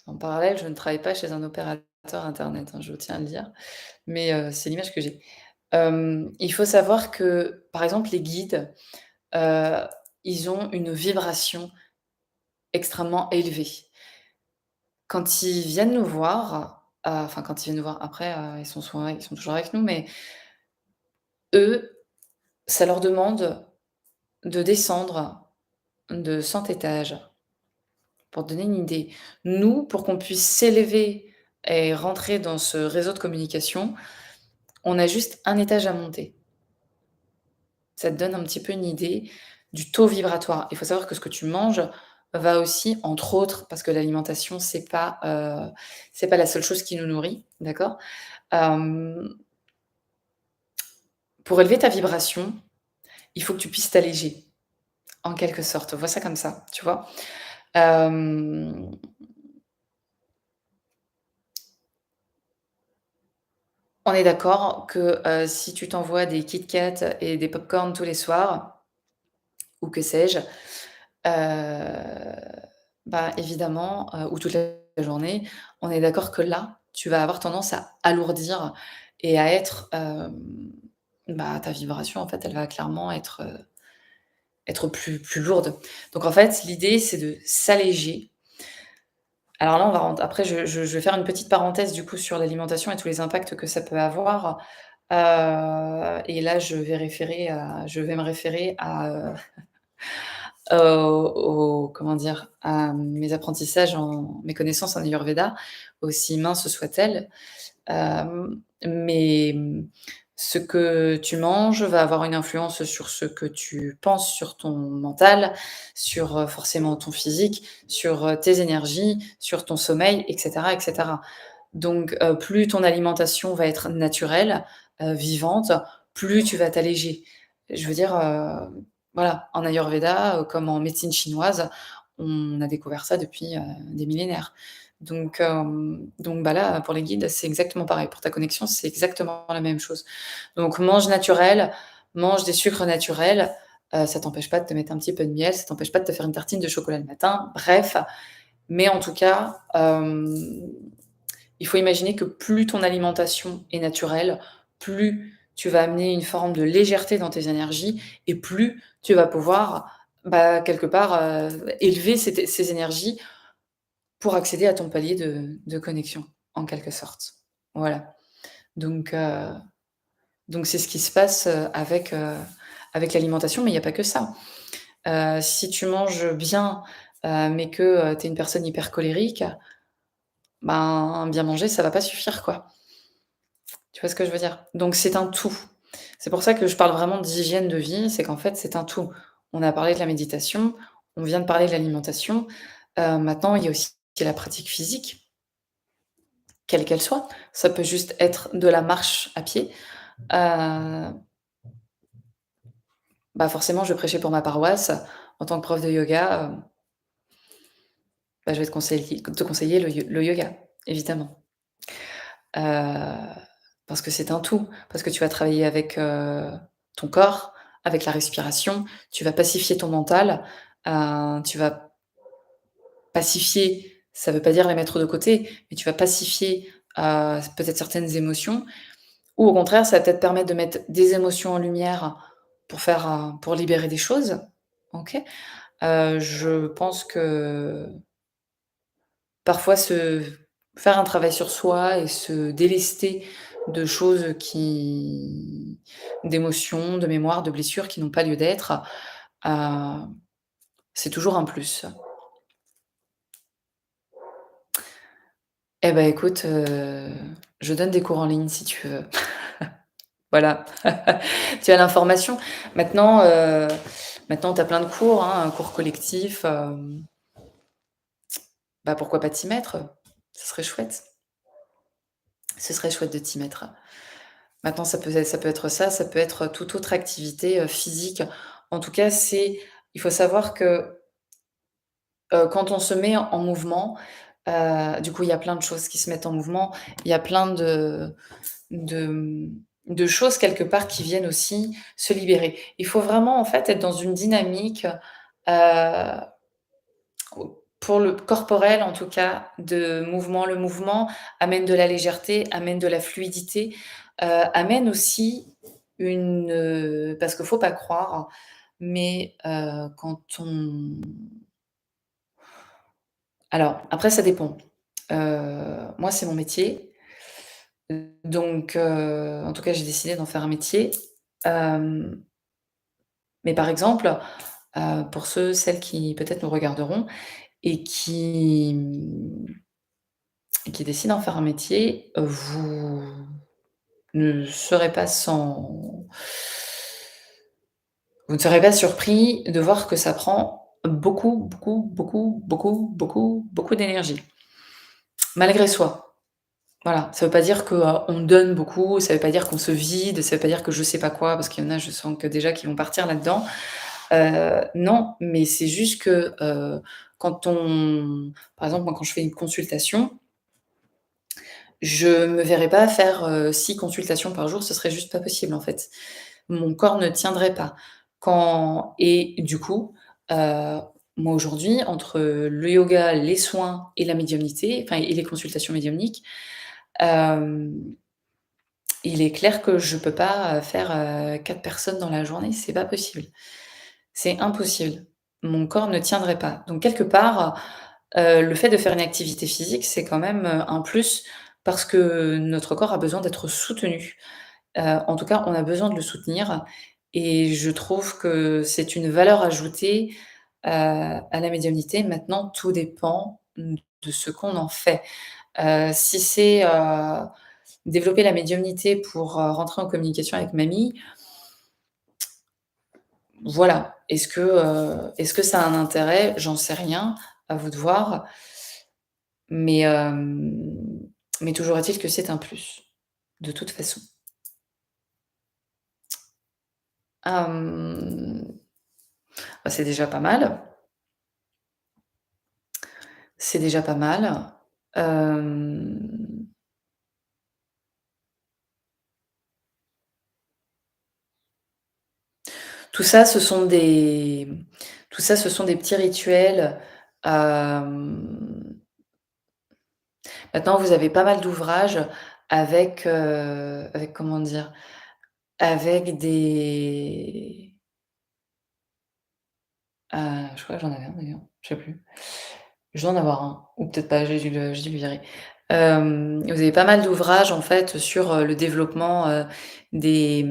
en parallèle, je ne travaille pas chez un opérateur internet, hein, je tiens à le dire, mais c'est l'image que j'ai. Il faut savoir que, par exemple, les guides, heu, ils ont une vibration extrêmement élevée. Quand ils viennent nous voir, enfin quand ils viennent nous voir, après, ils sont toujours avec nous, mais eux, ça leur demande de descendre de 100 étages. Pour te donner une idée. Nous, pour qu'on puisse s'élever et rentrer dans ce réseau de communication, on a juste un étage à monter. Ça te donne un petit peu une idée du taux vibratoire. Il faut savoir que ce que tu manges va aussi, entre autres, parce que l'alimentation, c'est pas la seule chose qui nous nourrit, d'accord? Hem, pour élever ta vibration, il faut que tu puisses t'alléger, en quelque sorte. Vois ça comme ça, tu vois? Hem, on est d'accord que, si tu t'envoies des Kit Kat et des pop-corn tous les soirs ou que sais-je, bah, évidemment, ou toute la journée, on est d'accord que là, tu vas avoir tendance à alourdir et à être, bah, ta vibration, en fait, elle va clairement être plus lourde. Donc en fait, l'idée, c'est de s'alléger. Alors là, on va rent après je vais faire une petite parenthèse du coup sur l'alimentation et tous les impacts que ça peut avoir, et là je vais me référer au comment dire? À mes apprentissages mes connaissances en Ayurveda, aussi minces soient-elles. Mais, ce que tu manges va avoir une influence sur ce que tu penses, sur ton mental, sur, forcément ton physique, sur, tes énergies, sur ton sommeil et cetera et cetera. Donc, plus ton alimentation va être naturelle, vivante, plus tu vas t'alléger. Je veux dire, voilà, en Ayurveda, comme en médecine chinoise, on a découvert ça depuis, des millénaires. Donc bah, là, pour les guides, c'est exactement pareil. Pour ta connexion, c'est exactement la même chose. Donc mange naturel, mange des sucres naturels, ça t'empêche pas de te mettre un petit peu de miel, ça t'empêche pas de te faire une tartine de chocolat le matin, bref. Mais en tout cas, il faut imaginer que plus ton alimentation est naturelle, plus tu vas amener une forme de légèreté dans tes énergies et plus tu vas pouvoir, bah, quelque part, élever ces énergies pour accéder à ton palier de connexion, en quelque sorte. Voilà. Donc heu, donc c'est ce qui se passe, avec l'alimentation, mais il y a pas que ça. Si tu manges bien, mais que, tu es une personne hyper colérique, ben, bien manger, ça va pas suffire, quoi. Tu vois ce que je veux dire? Donc c'est un tout. C'est pour ça que je parle vraiment d'hygiène de vie, c'est qu'en fait, c'est un tout. On a parlé de la méditation, on vient de parler de l'alimentation, maintenant il y a aussi la pratique physique, quelle qu'elle soit. Ça peut juste être de la marche à pied. Heu, Bah, forcément, je vais prêcher pour ma paroisse. En tant que prof de yoga, bah, je vais te conseiller le yoga, évidemment. Heu, Parce que c'est un tout, parce que tu vas travailler avec, ton corps, avec la respiration, tu vas pacifier ton mental, tu vas pacifier, ça veut pas dire les mettre de côté, mais tu vas pacifier, peut-être certaines émotions ou au contraire, ça va peut-être permettre de mettre des émotions en lumière pour libérer des choses, OK? Je pense que parfois se faire un travail sur soi et se délester de choses d'émotions, de mémoires, de blessures qui n'ont pas lieu d'être, heu, c'est toujours un plus. Eh ben écoute, je donne des cours en ligne si tu veux. Voilà, tu as l'information. Maintenant tu as plein de cours, hein, cours collectifs, bah, pourquoi pas t'y mettre? Ce serait chouette. Ce serait chouette de t'y mettre. Maintenant, ça peut être ça, ça peut être toute autre activité, physique. En tout cas, il faut savoir que, quand on se met en mouvement, du coup, il y a plein de choses qui se mettent en mouvement. Il y a plein de, de choses quelque part qui viennent aussi se libérer. Il faut vraiment, en fait, être dans une dynamique, heu, pour le corporel, en tout cas, de mouvement. Le mouvement amène de la légèreté, amène de la fluidité, amène aussi parce qu'il faut pas croire, mais quand on alors après ça dépend. Moi, c'est mon métier, donc en tout cas, j'ai décidé d'en faire un métier. Hem, mais par exemple, pour celles qui peut-être nous regarderont et qui décident d'en faire un métier, vous ne serez pas sans vous ne serez pas surpris de voir que ça prend beaucoup, beaucoup, beaucoup, beaucoup, beaucoup, beaucoup d'énergie, malgré soi. Voilà, ça veut pas dire que, on donne beaucoup, ça veut pas dire qu'on se vide, ça veut pas dire que je sais pas quoi, parce qu'il y en a, je sens que déjà qui vont partir là-dedans. Non, mais c'est juste que, quand on par exemple, moi, quand je fais une consultation, je me verrais pas faire, 6 consultations par jour, ce serait juste pas possible, en fait. Mon corps ne tiendrait pas. Quand et du coup, moi, aujourd'hui, entre le yoga, les soins et la médiumnité, enfin et les consultations médiumniques, hem, il est clair que je peux pas, faire, 4 personnes dans la journée, c'est pas possible. C'est impossible. Mon corps ne tiendrait pas. Donc quelque part, le fait de faire une activité physique, c'est quand même, un plus parce que notre corps a besoin d'être soutenu. En tout cas, on a besoin de le soutenir et je trouve que c'est une valeur ajoutée, à la médiumnité. Maintenant, tout dépend, de ce qu'on en fait. Si c'est, développer la médiumnité pour, rentrer en communication avec mamie, voilà. Est-ce que ça a un intérêt? J'en sais rien, à vous de voir, mais toujours est-il que c'est un plus, de toute façon. Hem, Bah, c'est déjà pas mal, c'est déjà pas mal. Hem, tout ça, ce sont des tout ça, ce sont des petits rituels. Hem, Maintenant, vous avez pas mal d'ouvrages avec, avec comment dire? Avec des je crois que j'en avais un d'ailleurs, je sais plus. Je dois en avoir un ou peut-être pas, j'ai dû le virer. Vous avez pas mal d'ouvrages en fait sur, le développement, des,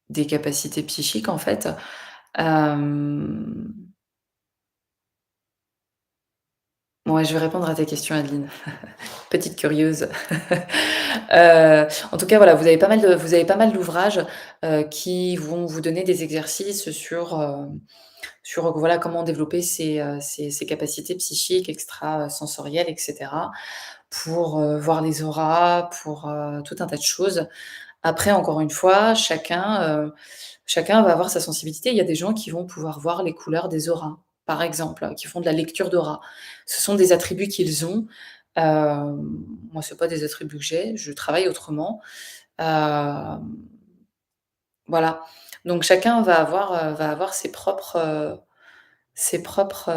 des capacités psychiques en fait. Hem, ouais, je vais répondre à ta question Adeline, petite curieuse. En tout cas voilà, vous avez pas mal d'ouvrages, qui vont vous donner des exercices sur, sur, voilà, comment développer ses capacités psychiques, extrasensorielles et cetera, pour, voir les auras, pour, tout un tas de choses. Après, encore une fois, chacun va avoir sa sensibilité. Il y a des gens qui vont pouvoir voir les couleurs des auras, par exemple, qui font de la lecture d'aura. Ce sont des attributs qu'ils ont. Moi, c'est pas des attributs que j'ai, je travaille autrement. Hem, voilà. Donc chacun va avoir ses propres, ses propres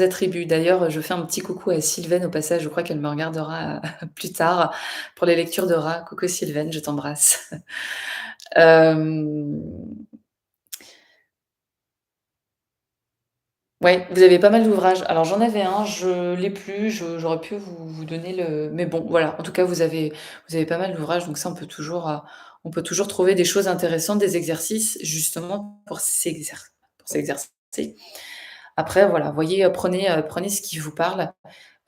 attributs. D'ailleurs, je fais un petit coucou à Sylvaine au passage, je crois qu'elle me regardera, plus tard pour les lectures d'aura. Coucou Sylvaine, je t'embrasse. Hem, ouais, vous avez pas mal d'ouvrages. Alors j'en avais un, je l'ai plus, j'aurais pu vous donner le mais bon, voilà, en tout cas vous avez pas mal d'ouvrages, donc ça on peut toujours trouver des choses intéressantes, des exercices justement pour s'exercer. Après voilà, voyez, prenez ce qui vous parle.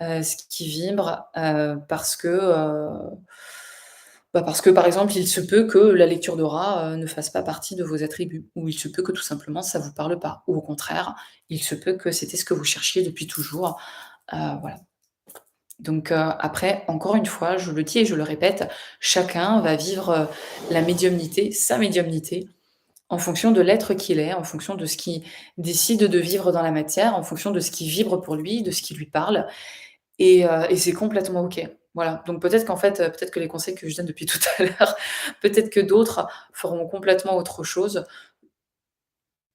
Ce qui vibre, parce que, par exemple, il se peut que la lecture d'aura, ne fasse pas partie de vos attributs ou il se peut que tout simplement ça vous parle pas ou au contraire, il se peut que c'était ce que vous cherchiez depuis toujours, voilà. Donc après, encore une fois, je le dis et je le répète, chacun va vivre, la médiumnité, sa médiumnité, en fonction de l'être qu'il est, en fonction de ce qu'il décide de vivre dans la matière, en fonction de ce qui vibre pour lui, de ce qui lui parle et c'est complètement OK. Voilà, donc peut-être qu'en fait, peut-être que les conseils que je donne depuis tout à l'heure, peut-être que d'autres feront complètement autre chose.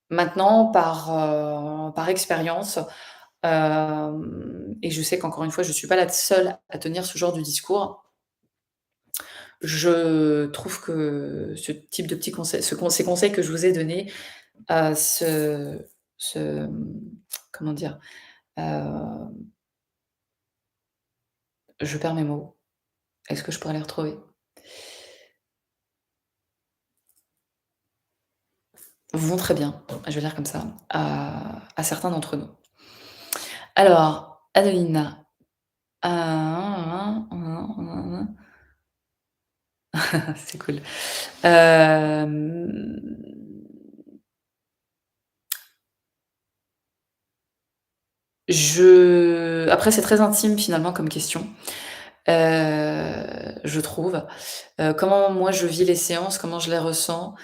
Maintenant par expérience, et je sais qu'encore une fois, je suis pas la seule à tenir ce genre de discours. Je trouve que ce type de petits conseils ces conseils que je vous ai donnés, se se, comment dire? Heu, je perds mes mots. Est-ce que je pourrais les retrouver? Vont très bien, je vais dire comme ça, à certains d'entre nous. Alors, Adelina, c'est cool. Hem, après c'est très intime finalement comme question. je trouve. Comment moi je vis les séances, comment je les ressens?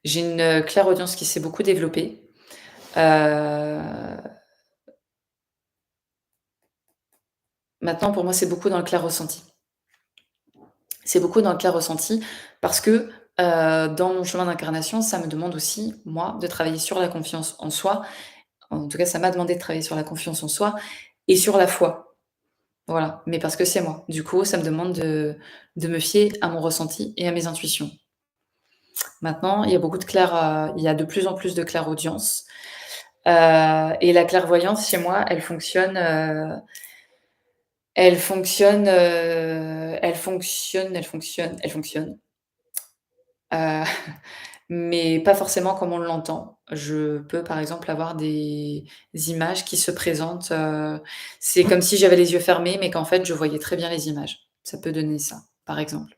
J'ai une, clairaudience qui s'est beaucoup développée. Heu, Maintenant pour moi, c'est beaucoup dans le clair ressenti. C'est beaucoup dans le clair ressenti parce que, dans mon chemin d'incarnation, ça me demande aussi, moi, de travailler sur la confiance en soi. En tout cas, ça m'a demandé de travailler sur la confiance en soi et sur la foi. Voilà, mais parce que c'est moi. Du coup, ça me demande de me fier à mon ressenti et à mes intuitions. Maintenant, il y a de plus en plus de clairaudience, et la clairvoyance chez moi, elle fonctionne, heu, mais pas forcément comme on l'entend. Je peux, par exemple, avoir des images qui se présentent, c'est comme si j'avais les yeux fermés, mais qu'en fait, je voyais très bien les images. Ça peut donner ça, par exemple.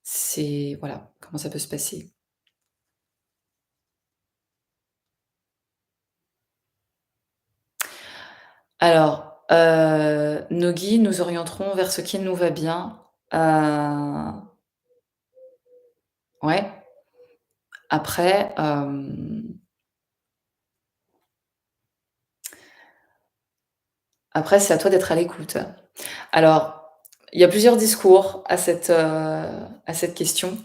C'est voilà, comment ça peut se passer. Alors, nos guides nous orienteront vers ce qui nous va bien. Ouais, après, après c'est à toi d'être à l'écoute. Alors, il y a plusieurs discours à cette question.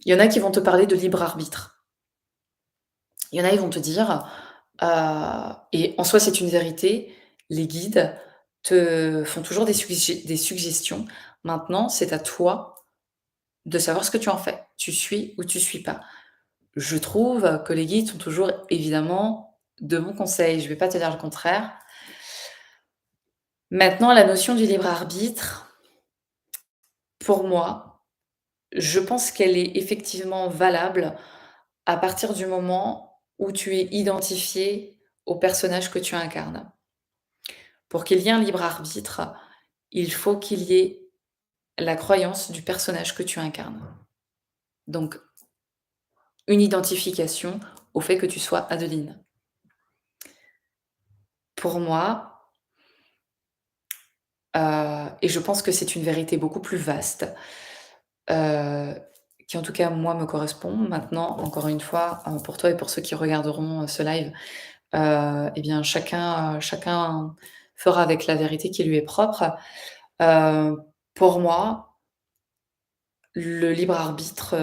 Il y en a qui vont te parler de libre arbitre. Il y en a, ils vont te dire, et en soi c'est une vérité, les guides te font toujours des suggestions. Maintenant, c'est à toi de savoir ce que tu en fais. Tu suis ou tu suis pas. Je trouve que les guides sont toujours évidemment de bons conseils, je vais pas te dire le contraire. Maintenant, la notion du libre arbitre, pour moi, je pense qu'elle est effectivement valable à partir du moment où tu es identifié au personnage que tu incarnes. Pour qu'il y ait un libre arbitre, il faut qu'il y ait la croyance du personnage que tu incarnes. Donc une identification au fait que tu sois Adeline. Pour moi, et je pense que c'est une vérité beaucoup plus vaste, heu, qui en tout cas moi me correspond. Maintenant, encore une fois, pour toi et pour ceux qui regarderont, ce live, et bien chacun fera avec la vérité qui lui est propre. Heu, pour moi, le libre arbitre,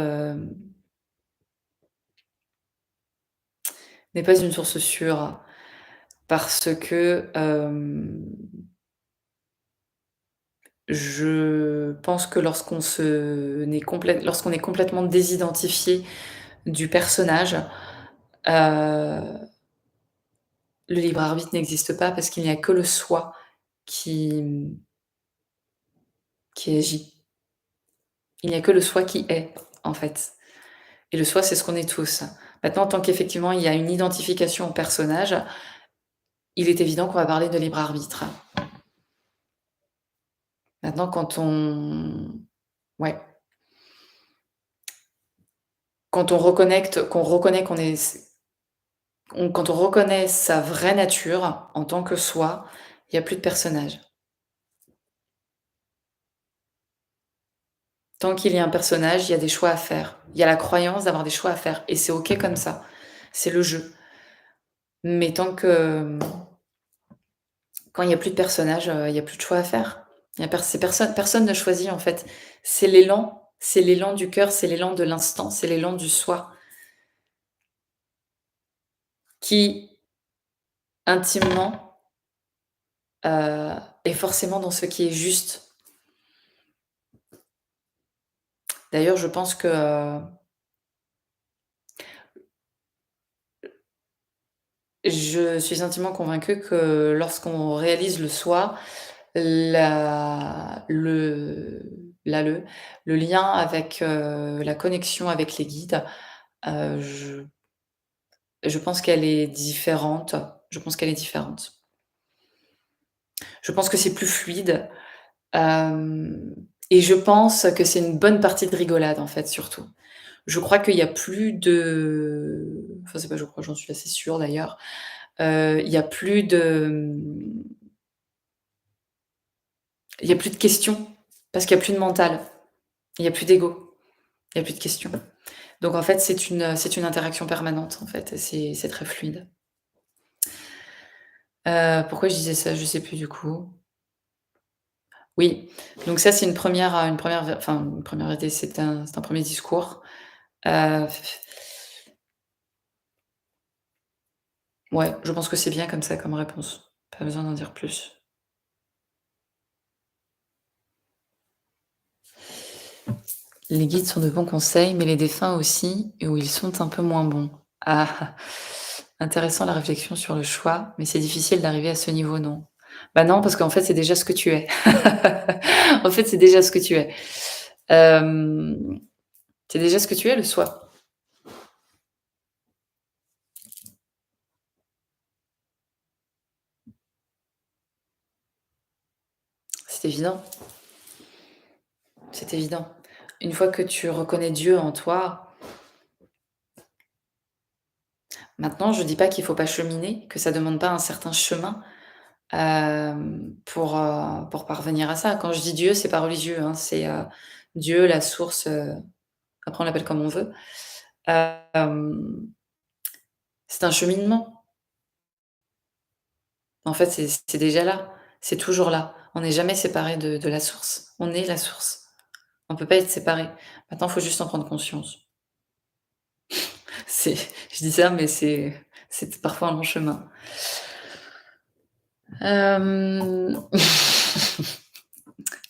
n'est pas une source sûre parce que, je pense que lorsqu'on est complètement désidentifié du personnage, heu, le libre arbitre n'existe pas parce qu'il n'y a que le soi qui, qui agit. Il n'y a que le soi qui est, en fait, et le soi, c'est ce qu'on est tous. Maintenant, tant qu'effectivement il y a une identification au personnage, il est évident qu'on va parler de libre arbitre. Maintenant ouais, quand on reconnecte qu'on reconnaît qu'on est quand on reconnaît sa vraie nature en tant que soi, il y a plus de personnage. Tant qu'il y a un personnage, il y a des choix à faire. Il y a la croyance d'avoir des choix à faire et c'est OK comme ça. C'est le jeu. Mais quand il y a plus de personnage, il y a plus de choix à faire. Il y a personne ne choisit en fait. C'est l'élan du cœur, c'est l'élan de l'instant, c'est l'élan du soi qui intimement, est forcément dans ce qui est juste. D'ailleurs, je pense que, je suis intimement convaincue que lorsqu'on réalise le soi, la le le lien avec, la connexion avec les guides, heu, je je pense qu'elle est différente. Je pense qu'elle est différente. Je pense que c'est plus fluide, hem et je pense que c'est une bonne partie de rigolade, en fait, surtout. Je crois qu'il y a plus de enfin, c'est pas je crois, j'en suis assez sûre d'ailleurs, il y a plus de, il y a plus de questions parce qu'il y a plus de mental, il y a plus d'ego, il y a plus de questions. Donc en fait, c'est une interaction permanente en fait, c'est très fluide. Pourquoi je disais ça? Je sais plus du coup. Oui, donc ça c'est une première ver enfin une première vérité, c'est un 1er discours. Heu, ouais, je pense que c'est bien comme ça comme réponse. Pas besoin d'en dire plus. Les guides sont de bons conseils, mais les défunts aussi, et où ils sont un peu moins bons. Ah! Intéressant la réflexion sur le choix, mais c'est difficile d'arriver à ce niveau, non? Bah, non, parce qu'en fait, c'est déjà ce que tu es. En fait, c'est déjà ce que tu es. Hem, c'est déjà ce que tu es, le soi. C'est évident, c'est évident. Une fois que tu reconnais Dieu en toi, maintenant, je dis pas qu'il faut pas cheminer, que ça demande pas un certain chemin, pour parvenir à ça. Quand je dis Dieu, c'est pas religieux, hein, c'est, Dieu, la source, après on l'appelle comme on veut. Hem, c'est un cheminement. En fait, c'est déjà là, c'est toujours là. On n'est jamais séparé de la source. On est la source. On peut pas être séparé. Maintenant, il faut juste en prendre conscience. C'est je dis ça, mais c'est parfois un long chemin. Hem,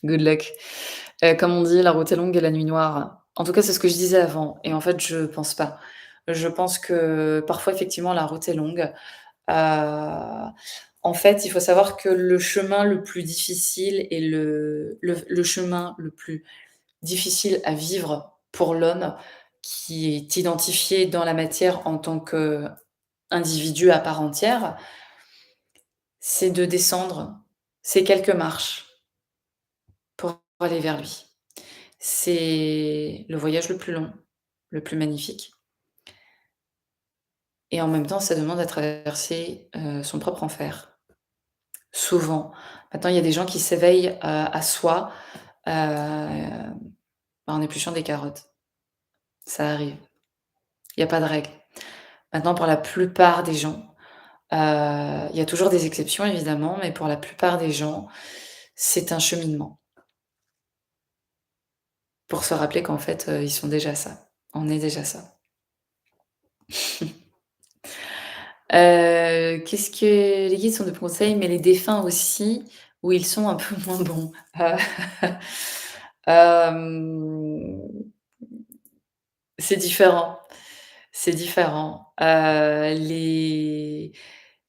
good luck. Comme on dit: «La route est longue et la nuit noire». En tout cas, c'est ce que je disais avant et en fait, je pense pas. Je pense que parfois, effectivement, la route est longue. En fait, il faut savoir que le chemin le plus difficile et le chemin le plus difficile à vivre pour l'homme qui est identifié dans la matière en tant qu'individu à part entière, c'est de descendre ces quelques marches pour aller vers lui. C'est le voyage le plus long, le plus magnifique et en même temps, ça demande à traverser, son propre enfer. Souvent. Maintenant, il y a des gens qui s'éveillent, à soi, en épluchant des carottes. Ça arrive. Il y a pas de règle. Maintenant, pour la plupart des gens, il y a toujours des exceptions évidemment, mais pour la plupart des gens, c'est un cheminement pour se rappeler qu'en fait, ils sont déjà ça. On est déjà ça. Qu'est-ce que les guides sont de conseils, mais les défunts aussi, où ils sont un peu moins bons. Hem, c'est différent, c'est différent. Les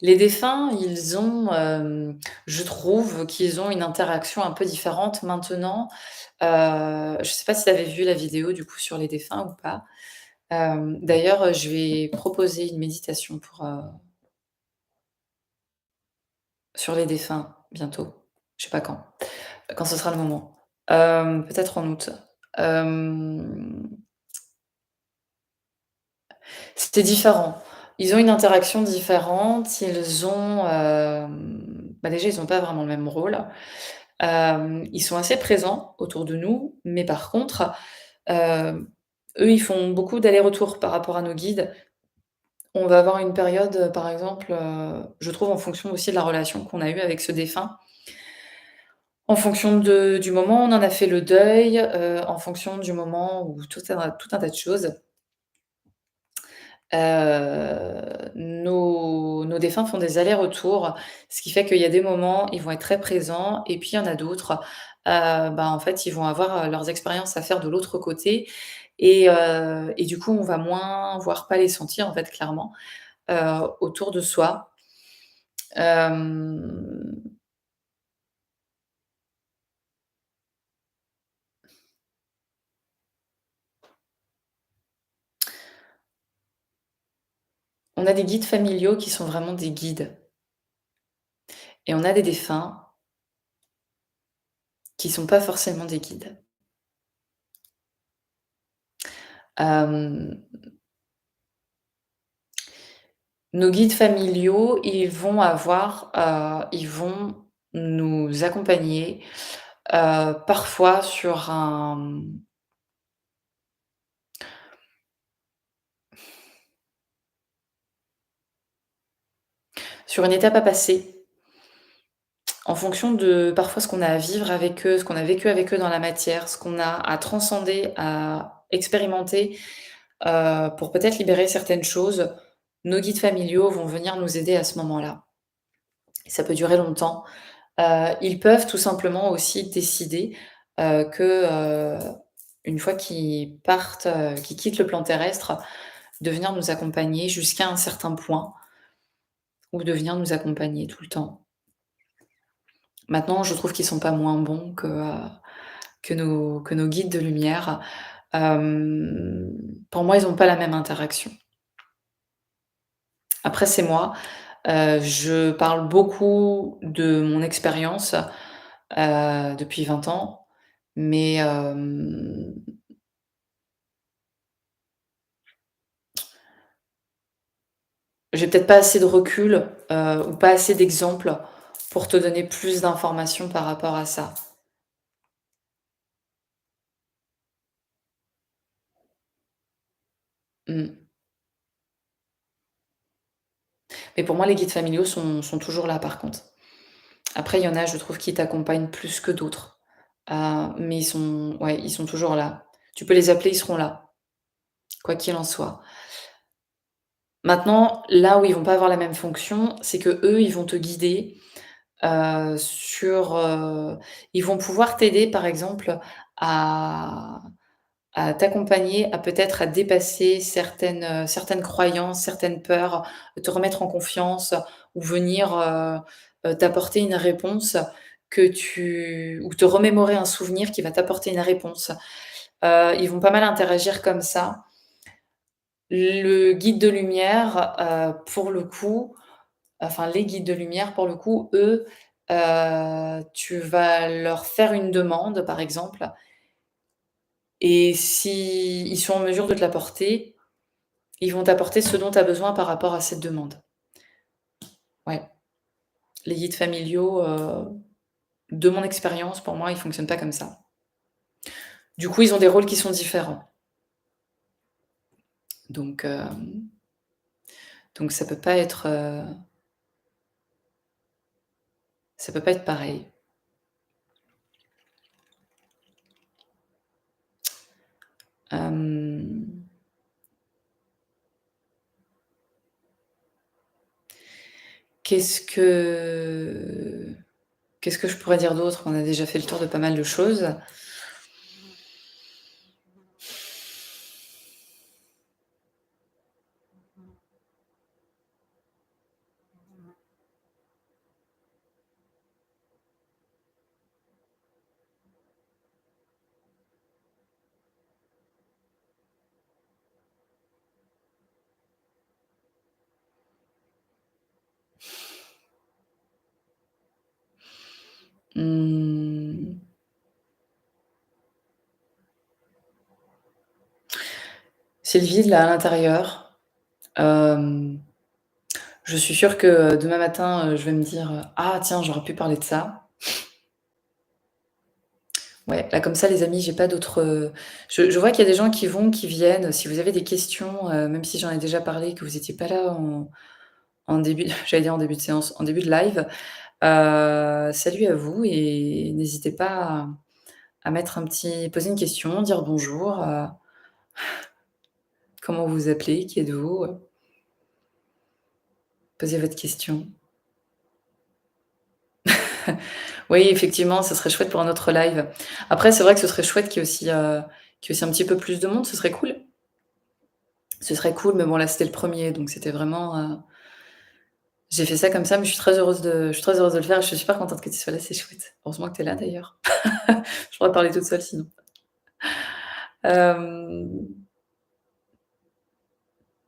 défunts, ils ont, je trouve qu'ils ont une interaction un peu différente maintenant. Je sais pas si tu avais vu la vidéo du coup sur les défunts ou pas? D'ailleurs, je vais proposer une méditation sur les défunts bientôt. Je sais pas quand ce sera le moment. Peut-être en août. Hem, c'était différent. Ils ont une interaction différente, ils ont, bah, déjà ils ont pas vraiment le même rôle. Ils sont assez présents autour de nous, mais par contre, eux, ils font beaucoup d'allers-retours par rapport à nos guides. On va avoir une période, par exemple, je trouve en fonction aussi de la relation qu'on a eue avec ce défunt, en fonction du moment où on en a fait le deuil, en fonction du moment où tout un tas de choses, nos défunts font des allers-retours, ce qui fait qu'il y a des moments, ils vont être très présents et puis il y en a d'autres, bah, en fait, ils vont avoir, leurs expériences à faire de l'autre côté et du coup, on va moins voire pas les sentir, en fait, clairement, autour de soi. Hem, on a des guides familiaux qui sont vraiment des guides et on a des défunts qui sont pas forcément des guides. Hem, nos guides familiaux, ils vont nous accompagner, parfois sur une étape à passer, en fonction de parfois ce qu'on a à vivre avec eux, ce qu'on a vécu avec eux dans la matière, ce qu'on a à transcender, à expérimenter, pour peut-être libérer certaines choses. Nos guides familiaux vont venir nous aider à ce moment-là et ça peut durer longtemps. Ils peuvent tout simplement aussi décider, que, une fois qu'ils partent, qu'ils quittent le plan terrestre, de venir nous accompagner jusqu'à un certain point ou de venir nous accompagner tout le temps. Maintenant, je trouve qu'ils sont pas moins bons que nos guides de lumière. Hem, pour moi, ils ont pas la même interaction. Après, c'est moi, je parle beaucoup de mon expérience, depuis 20 ans, mais j'ai peut-être pas assez de recul, ou pas assez d'exemples pour te donner plus d'informations par rapport à ça. Mmh. Mais pour moi, les guides familiaux sont toujours là, par contre. Après, il y en a, je trouve, qui t'accompagnent plus que d'autres. Mais ils sont toujours là. Tu peux les appeler, ils seront là, quoi qu'il en soit. Maintenant, là où ils vont pas avoir la même fonction, c'est qu'eux, ils vont te guider, ils vont pouvoir t'aider, par exemple, à t'accompagner, à peut-être à dépasser certaines croyances, certaines peurs, te remettre en confiance ou venir, t'apporter une réponse ou te remémorer un souvenir qui va t'apporter une réponse. Ils vont pas mal interagir comme ça. Le guide de lumière, pour le coup, enfin les guides de lumière pour le coup, eux, tu vas leur faire une demande, par exemple, et si ils sont en mesure de te l'apporter, ils vont t'apporter ce dont tu as besoin par rapport à cette demande. Ouais, les guides familiaux, de mon expérience, pour moi, ils fonctionnent pas comme ça. Du coup, ils ont des rôles qui sont différents. Donc donc ça peut pas être pareil. Hem, qu'est-ce que qu'est-ce que je pourrais dire d'autre? On a déjà fait le tour de pas mal de choses. Mmh, c'est le vide là à l'intérieur. Hem, je suis sûre que, demain matin, je vais me dire, «Ah tiens, j'aurais pu parler de ça». Ouais, là comme ça les amis, j'ai pas d'autres, je vois qu'il y a des gens qui viennent. Si vous avez des questions, même si j'en ai déjà parlé, que vous étiez pas là en début j'allais dire en début de séance, en début de live, salut à vous et n'hésitez pas mettre poser une question, dire bonjour, comment vous vous appelez, qui êtes-vous? Posez votre question. Oui, effectivement, ce serait chouette pour un autre live. Après, c'est vrai que ce serait chouette qu'il y ait aussi un petit peu plus de monde, ce serait cool. Ce serait cool, mais bon, là, c'était le premier, donc c'était vraiment, j'ai fait ça comme ça, mais je suis très heureuse de le faire et je suis super contente que tu sois là, c'est chouette. Heureusement que tu es là d'ailleurs. Je pourrais parler toute seule sinon. Hem,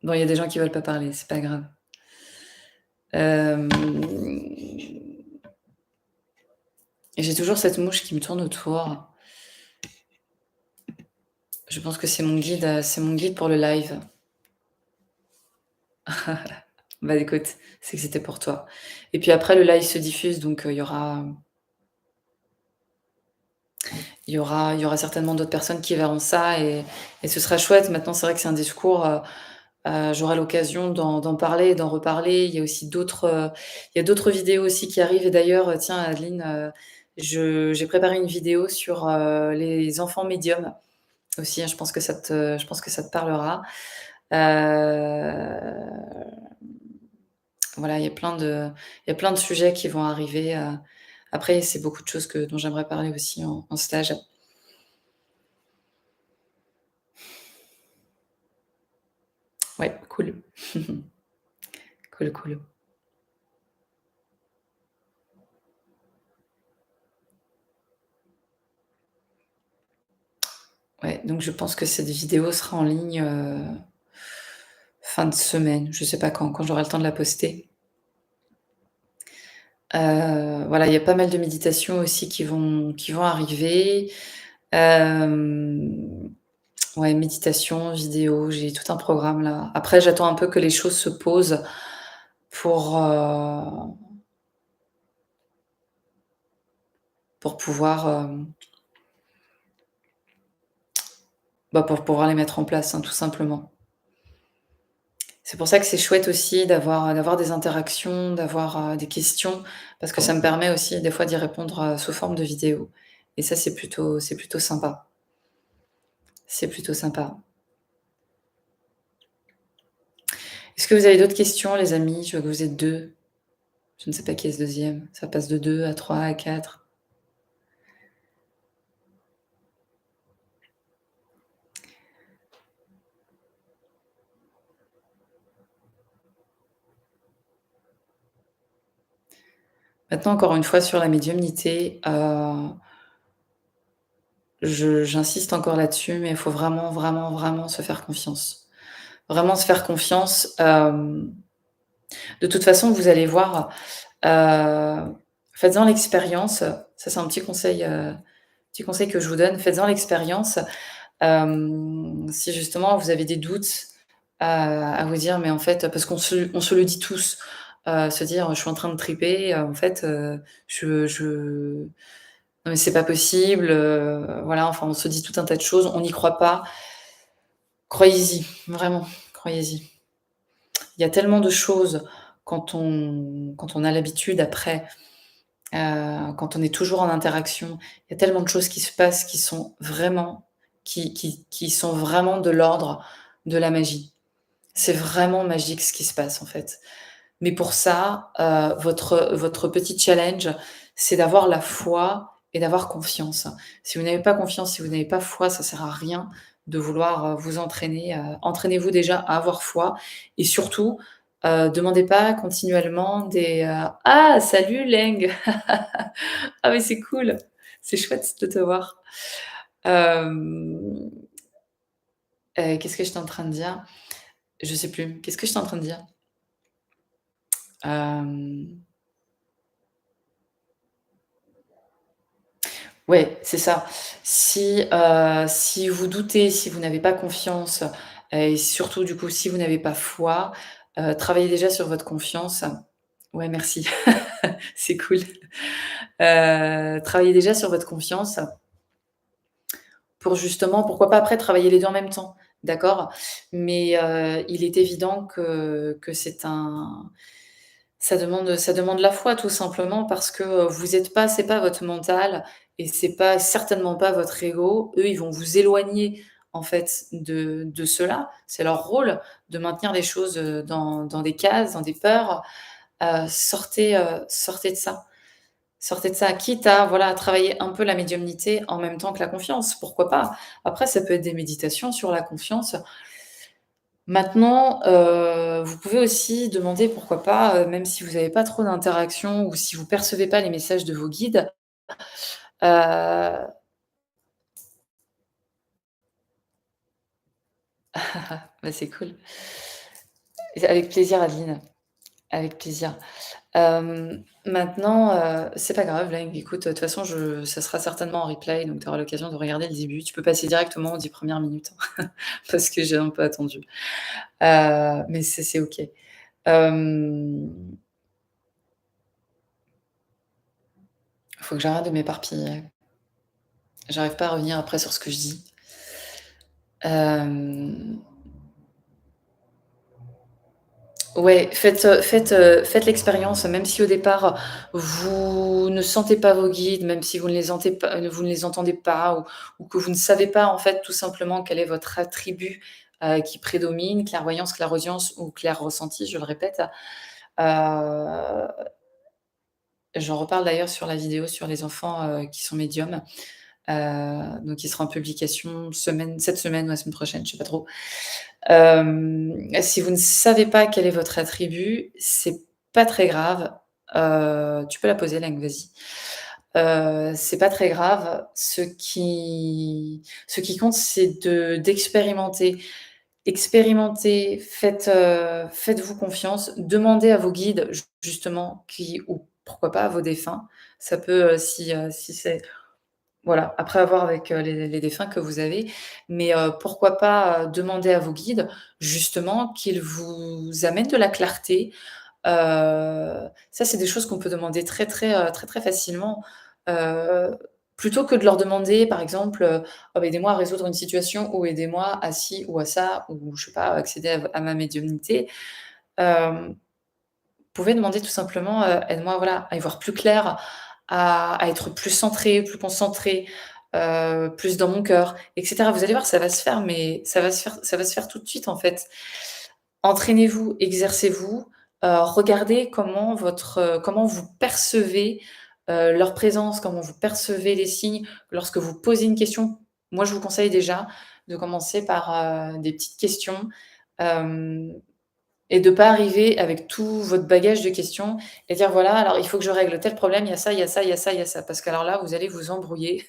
bon, il y a des gens qui veulent pas parler, c'est pas grave. Hem, et j'ai toujours cette mouche qui me tourne autour. Je pense que c'est mon guide pour le live. Bah, écoute, c'est que c'était pour toi et puis après le live se diffuse donc il y aura certainement d'autres personnes qui verront ça et ce sera chouette. Maintenant, c'est vrai que c'est un discours, j'aurai l'occasion d'en parler et d'en reparler. Il y a aussi il y a d'autres vidéos aussi qui arrivent et d'ailleurs, tiens Adeline, j'ai préparé une vidéo sur, les enfants médiums aussi, hein, je pense que ça te parlera. Voilà, il y a plein de sujets qui vont arriver, après c'est beaucoup de choses dont j'aimerais parler aussi en stage. Ouais, cool. Cool, cool. Ouais, donc je pense que cette vidéo sera en ligne, fin de semaine, je sais pas quand j'aurai le temps de la poster. Voilà, il y a pas mal de méditations aussi qui vont arriver. Hem, ouais, méditation, vidéo, j'ai tout un programme là. Après j'attends un peu que les choses se posent pour, pour pouvoir, bah, pour pouvoir les mettre en place, hein, tout simplement. C'est pour ça que c'est chouette aussi d'avoir des interactions, d'avoir, des questions, parce que ça me permet aussi des fois d'y répondre, sous forme de vidéo et ça c'est plutôt sympa. C'est plutôt sympa. Est-ce que vous avez d'autres questions les amis? Je vois que vous êtes 2. Je ne sais pas qui est ce deuxième. Ça passe de 2 à 3 à 4. Maintenant encore une fois sur la médiumnité, je j'insiste encore là-dessus, mais il faut vraiment, vraiment, vraiment se faire confiance. Vraiment se faire confiance, de toute façon vous allez voir. Faites-en l'expérience, ça c'est un petit conseil que je vous donne, faites-en l'expérience. Si justement vous avez des doutes à vous dire: «Mais en fait» parce on se le dit tous, se dire: «Je suis en train de triper, en fait, je non mais c'est pas possible», voilà, enfin on se dit tout un tas de choses, on n'y croit pas. Croyez-y, vraiment, croyez-y. Il y a tellement de choses quand on a l'habitude après. Quand on est toujours en interaction, il y a tellement de choses qui se passent qui sont vraiment qui sont vraiment de l'ordre de la magie. C'est vraiment magique ce qui se passe, en fait. Mais pour ça, votre petit challenge, c'est d'avoir la foi et d'avoir confiance. Si vous n'avez pas confiance, si vous n'avez pas foi, ça sert à rien de vouloir, vous entraîner, entraînez-vous déjà à avoir foi et surtout, demandez pas continuellement «Ah salut Leng!» Ah mais c'est cool, c'est chouette de te voir. Hem, qu'est-ce que j'étais en train de dire? Je sais plus. Qu'est-ce que j'étais en train de dire? Hem, ouais, c'est ça. Si vous doutez, si vous n'avez pas confiance, et surtout du coup, si vous n'avez pas foi, travaillez déjà sur votre confiance. Ouais, merci, c'est cool. Travaillez déjà sur votre confiance pour justement, pourquoi pas après travailler les 2 en même temps, d'accord? Mais il est évident que ça demande la foi tout simplement parce que, vous êtes pas c'est pas votre mental et c'est pas certainement pas votre ego. Eux, ils vont vous éloigner en fait de cela. C'est leur rôle de maintenir les choses, dans des cases, dans des peurs. Sortez de ça. Sortez de ça, quitte à, voilà, à travailler un peu la médiumnité en même temps que la confiance, pourquoi pas? Après ça peut être des méditations sur la confiance. Maintenant, vous pouvez aussi demander pourquoi pas, même si vous n'avez pas trop d'interaction ou si vous percevez pas les messages de vos guides, heu bah, c'est cool. Avec plaisir Adeline, avec plaisir. Maintenant, c'est pas grave, là, écoute, de toute façon, ça sera certainement en replay, donc tu auras l'occasion de regarder le début. Tu peux passer directement aux 10 premières minutes, parce que j'ai un peu attendu. Mais c'est OK. Hem, faut que j'arrête de m'éparpiller. J'arrive pas à revenir après sur ce que je dis. Hem, ouais, faites l'expérience, même si au départ, vous ne sentez pas vos guides, même si vous ne les entendez pas ou que vous ne savez pas, en fait, tout simplement quel est votre attribut, qui prédomine, clairvoyance, clairaudience ou clair-ressenti, je le répète. Heu, J'en reparle d'ailleurs sur la vidéo sur les enfants, qui sont médiums, donc qui sera en publication cette semaine ou la semaine prochaine, je sais pas trop. Si vous ne savez pas quel est votre attribut, c'est pas très grave. Tu peux la poser Lang, vas-y. C'est pas très grave. Ce qui compte, c'est d'expérimenter. Expérimentez, faites-vous confiance, demandez à vos guides justement qui ou pourquoi pas à vos défunts. Ça peut, si c'est voilà, après avoir avec, les défunts que vous avez, mais pourquoi pas, demander à vos guides, justement, qu'ils vous amènent de la clarté. Ça, c'est des choses qu'on peut demander très, très facilement, heu, plutôt que de leur demander, par exemple, «Oh bah, aidez-moi à résoudre une situation» ou «Aidez-moi à ci ou à ça» ou je sais pas, «accéder à ma médiumnité». Vous pouvez demander tout simplement, «Aide-moi, voilà, à y voir plus clair, à être plus centré, plus concentré, plus dans mon cœur» et cetera. Vous allez voir, ça va se faire, mais ça va se faire tout de suite, en fait. Entraînez-vous, exercez-vous, regardez comment vous percevez, leur présence, comment vous percevez les signes. Lorsque vous posez une question, moi, je vous conseille déjà de commencer par, des petites questions, hem et de pas arriver avec tout votre bagage de questions et dire: «Voilà, alors il faut que je règle tel problème, il y a ça, il y a ça, il y a ça, il y a ça». Parce qu'alors là, vous allez vous embrouiller.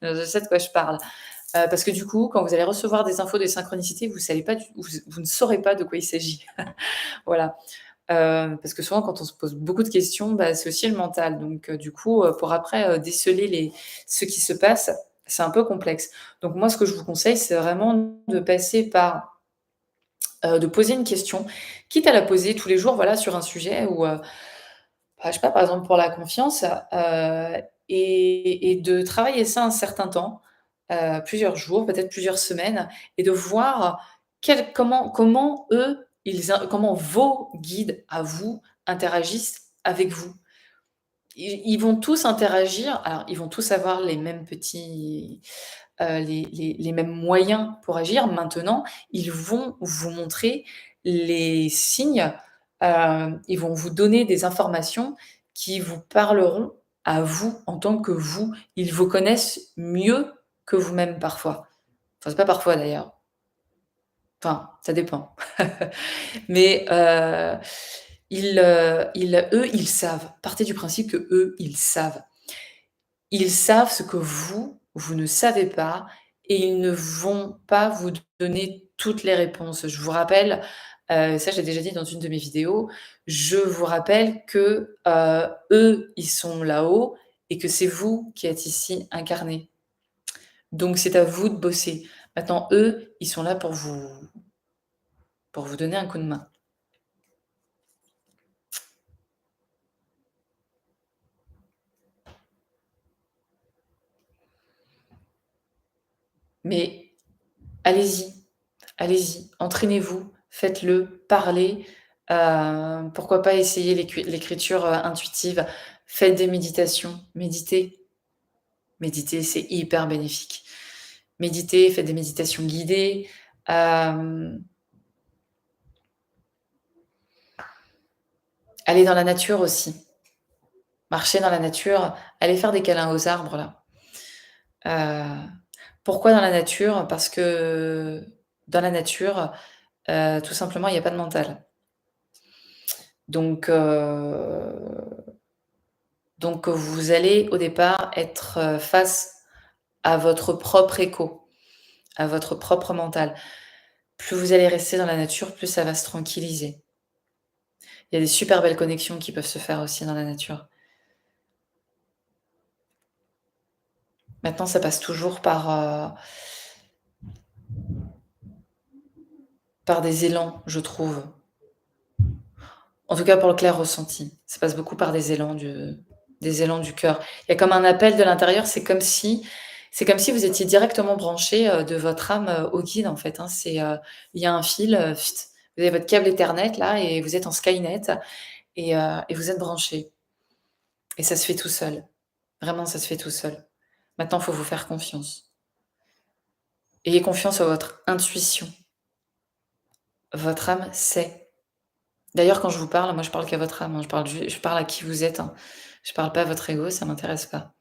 Je sais de quoi je parle. Parce que du coup, quand vous allez recevoir des infos de synchronicité, vous ne saurez pas de quoi il s'agit. Voilà. Parce que souvent quand on se pose beaucoup de questions, bah, c'est aussi le mental. Donc du coup, pour après, déceler ce qui se passe, c'est un peu complexe. Donc moi, ce que je vous conseille, c'est vraiment de passer par de poser une question, quitte à la poser tous les jours, voilà, sur un sujet où, bah, je sais pas, par exemple pour la confiance, et de travailler ça un certain temps, plusieurs jours, peut-être plusieurs semaines et de voir comment eux, comment vos guides à vous interagissent avec vous. Ils vont tous interagir, alors ils vont tous avoir les mêmes petits, les mêmes moyens pour agir. Maintenant, ils vont vous montrer les signes, ils vont vous donner des informations qui vous parleront à vous en tant que vous. Ils vous connaissent mieux que vous-même parfois. Enfin, c'est pas parfois d'ailleurs, enfin, ça dépend. Mais, eux, ils savent. Partez du principe que eux, ils savent. Ils savent ce que vous ne savez pas et ils ne vont pas vous donner toutes les réponses. Je vous rappelle, ça j'ai déjà dit dans une de mes vidéos, je vous rappelle que, eux, ils sont là-haut et que c'est vous qui êtes ici incarnés. Donc c'est à vous de bosser. Maintenant eux, ils sont là pour vous donner un coup de main. Mais allez-y. Allez-y, entraînez-vous, faites-le, parlez, pourquoi pas essayer l'écriture, intuitive. Faites des méditations, méditez. Méditer, c'est hyper bénéfique. Méditez, faites des méditations guidées, hem, allez dans la nature aussi. Marchez dans la nature, allez faire des câlins aux arbres là. Heu, Pourquoi dans la nature? Parce que dans la nature, tout simplement, il y a pas de mental. Donc vous allez au départ être, face à votre propre écho, à votre propre mental. Plus vous allez rester dans la nature, plus ça va se tranquilliser. Il y a des super belles connexions qui peuvent se faire aussi dans la nature. Maintenant, ça passe toujours par des élans, je trouve. En tout cas pour le clair ressenti. Ça passe beaucoup par des élans du cœur. Il y a comme un appel de l'intérieur, c'est comme si vous étiez directement branché de votre âme, au guide en fait, hein. Il y a un fil, vous avez votre câble Ethernet là et vous êtes en Skynet et vous êtes branchés et ça se fait tout seul. Vraiment, ça se fait tout seul. Maintenant, il faut vous faire confiance. Ayez confiance en votre intuition. Votre âme sait. D'ailleurs, quand je vous parle, moi, je parle qu'à votre âme, hein, je parle à qui vous êtes, hein. Je parle pas à votre ego, ça m'intéresse pas.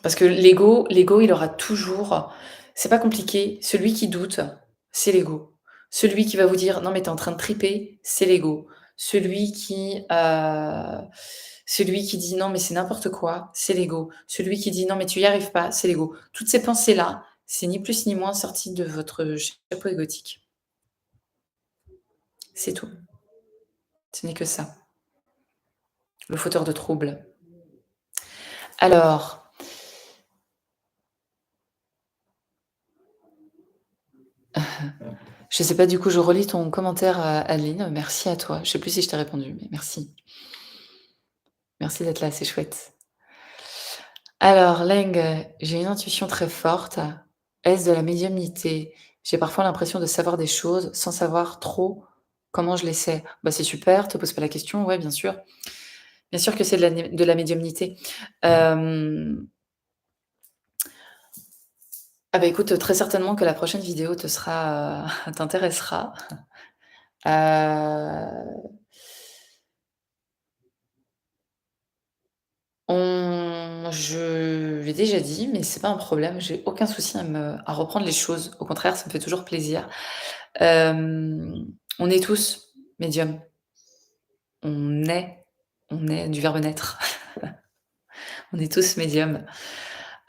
Parce que l'ego, il aura toujours c'est pas compliqué, celui qui doute, c'est l'ego. Celui qui va vous dire: «Non, mais tu es en train de triper», c'est l'ego. Celui qui dit: «Non, mais c'est n'importe quoi», c'est l'ego. Celui qui dit: «Non, mais tu y arrives pas», c'est l'ego. Toutes ces pensées-là, c'est ni plus ni moins sorti de votre chapeau égotique. C'est tout. Ce n'est que ça, le fauteur de troubles. Alors, je sais pas, du coup, je relis ton commentaire, Adeline. Merci à toi. Je sais plus si je t'ai répondu, mais merci. Merci d'être là, c'est chouette. Alors, Leng, j'ai une intuition très forte. Est-ce de la médiumnité? J'ai parfois l'impression de savoir des choses sans savoir trop comment je les sais. Bah, c'est super, te pose pas la question. Ouais, bien sûr. Bien sûr que c'est de la médiumnité. Hem, ah bah, écoute, très certainement que la prochaine vidéo te sera, t'intéressera. Heu Je l'ai déjà dit, mais c'est pas un problème, j'ai aucun souci à reprendre les choses. Au contraire, ça me fait toujours plaisir. On est tous médiums. On est on est du verbe naître. On est tous médiums.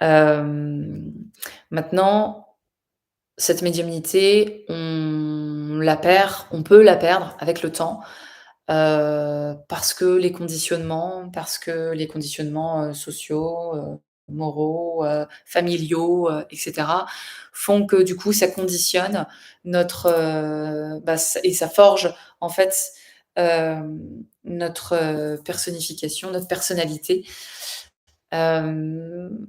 Hem, Maintenant, cette médiumnité, on peut la perdre avec le temps. Parce que les conditionnements, sociaux, moraux, familiaux, et cetera, font que du coup ça conditionne notre, ça forge en fait, notre, personnification, notre personnalité. Hem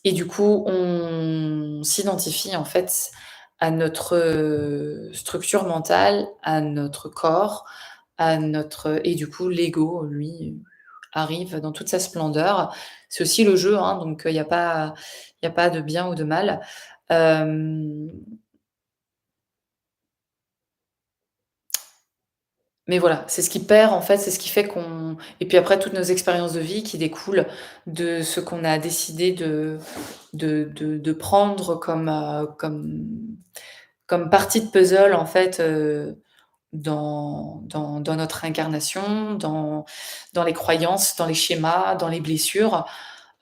et du coup, on s'identifie en fait à notre, structure mentale, à notre corps, à notre et du coup l'ego, lui, arrive dans toute sa splendeur. C'est aussi le jeu, hein, donc il y a pas de bien ou de mal. Hem, mais voilà, c'est ce qui perd en fait, c'est ce qui fait qu'on et puis après toutes nos expériences de vie qui découlent de ce qu'on a décidé de prendre comme partie de puzzle en fait, dans notre incarnation, dans les croyances, dans les schémas, dans les blessures,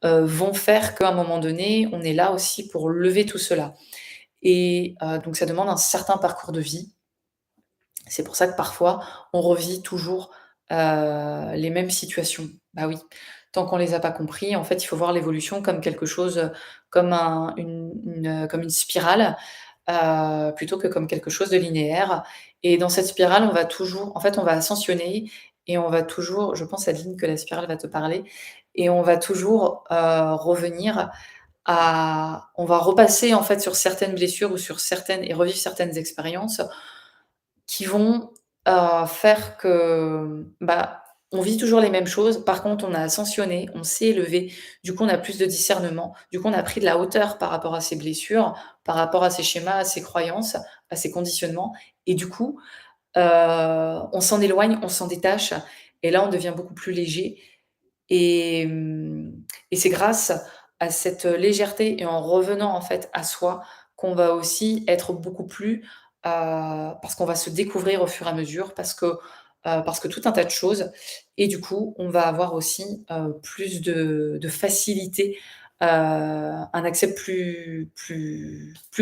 vont faire qu'à un moment donné, on est là aussi pour lever tout cela donc ça demande un certain parcours de vie. C'est pour ça que parfois, on revit toujours, les mêmes situations. Bah oui, tant qu'on les a pas compris, en fait, il faut voir l'évolution comme quelque chose, comme comme une spirale, plutôt que comme quelque chose de linéaire et dans cette spirale, on va toujours en fait, on va ascensionner et on va toujours je pense, Adeline, que la spirale va te parler et on va toujours, revenir à on va repasser, en fait, sur certaines blessures ou sur certaines et revivre certaines expériences qui vont, faire que, bah, on vit toujours les mêmes choses. Par contre, on a ascensionné, on s'est élevé. Du coup, on a plus de discernement. Du coup, on a pris de la hauteur par rapport à ces blessures, par rapport à ces schémas, à ces croyances, à ces conditionnements et du coup, on s'en éloigne, on s'en détache et là, on devient beaucoup plus léger et c'est grâce à cette légèreté et en revenant, en fait, à soi, qu'on va aussi être beaucoup plus, parce qu'on va se découvrir au fur et à mesure, parce que tout un tas de choses et du coup, on va avoir aussi, plus de facilité un accès plus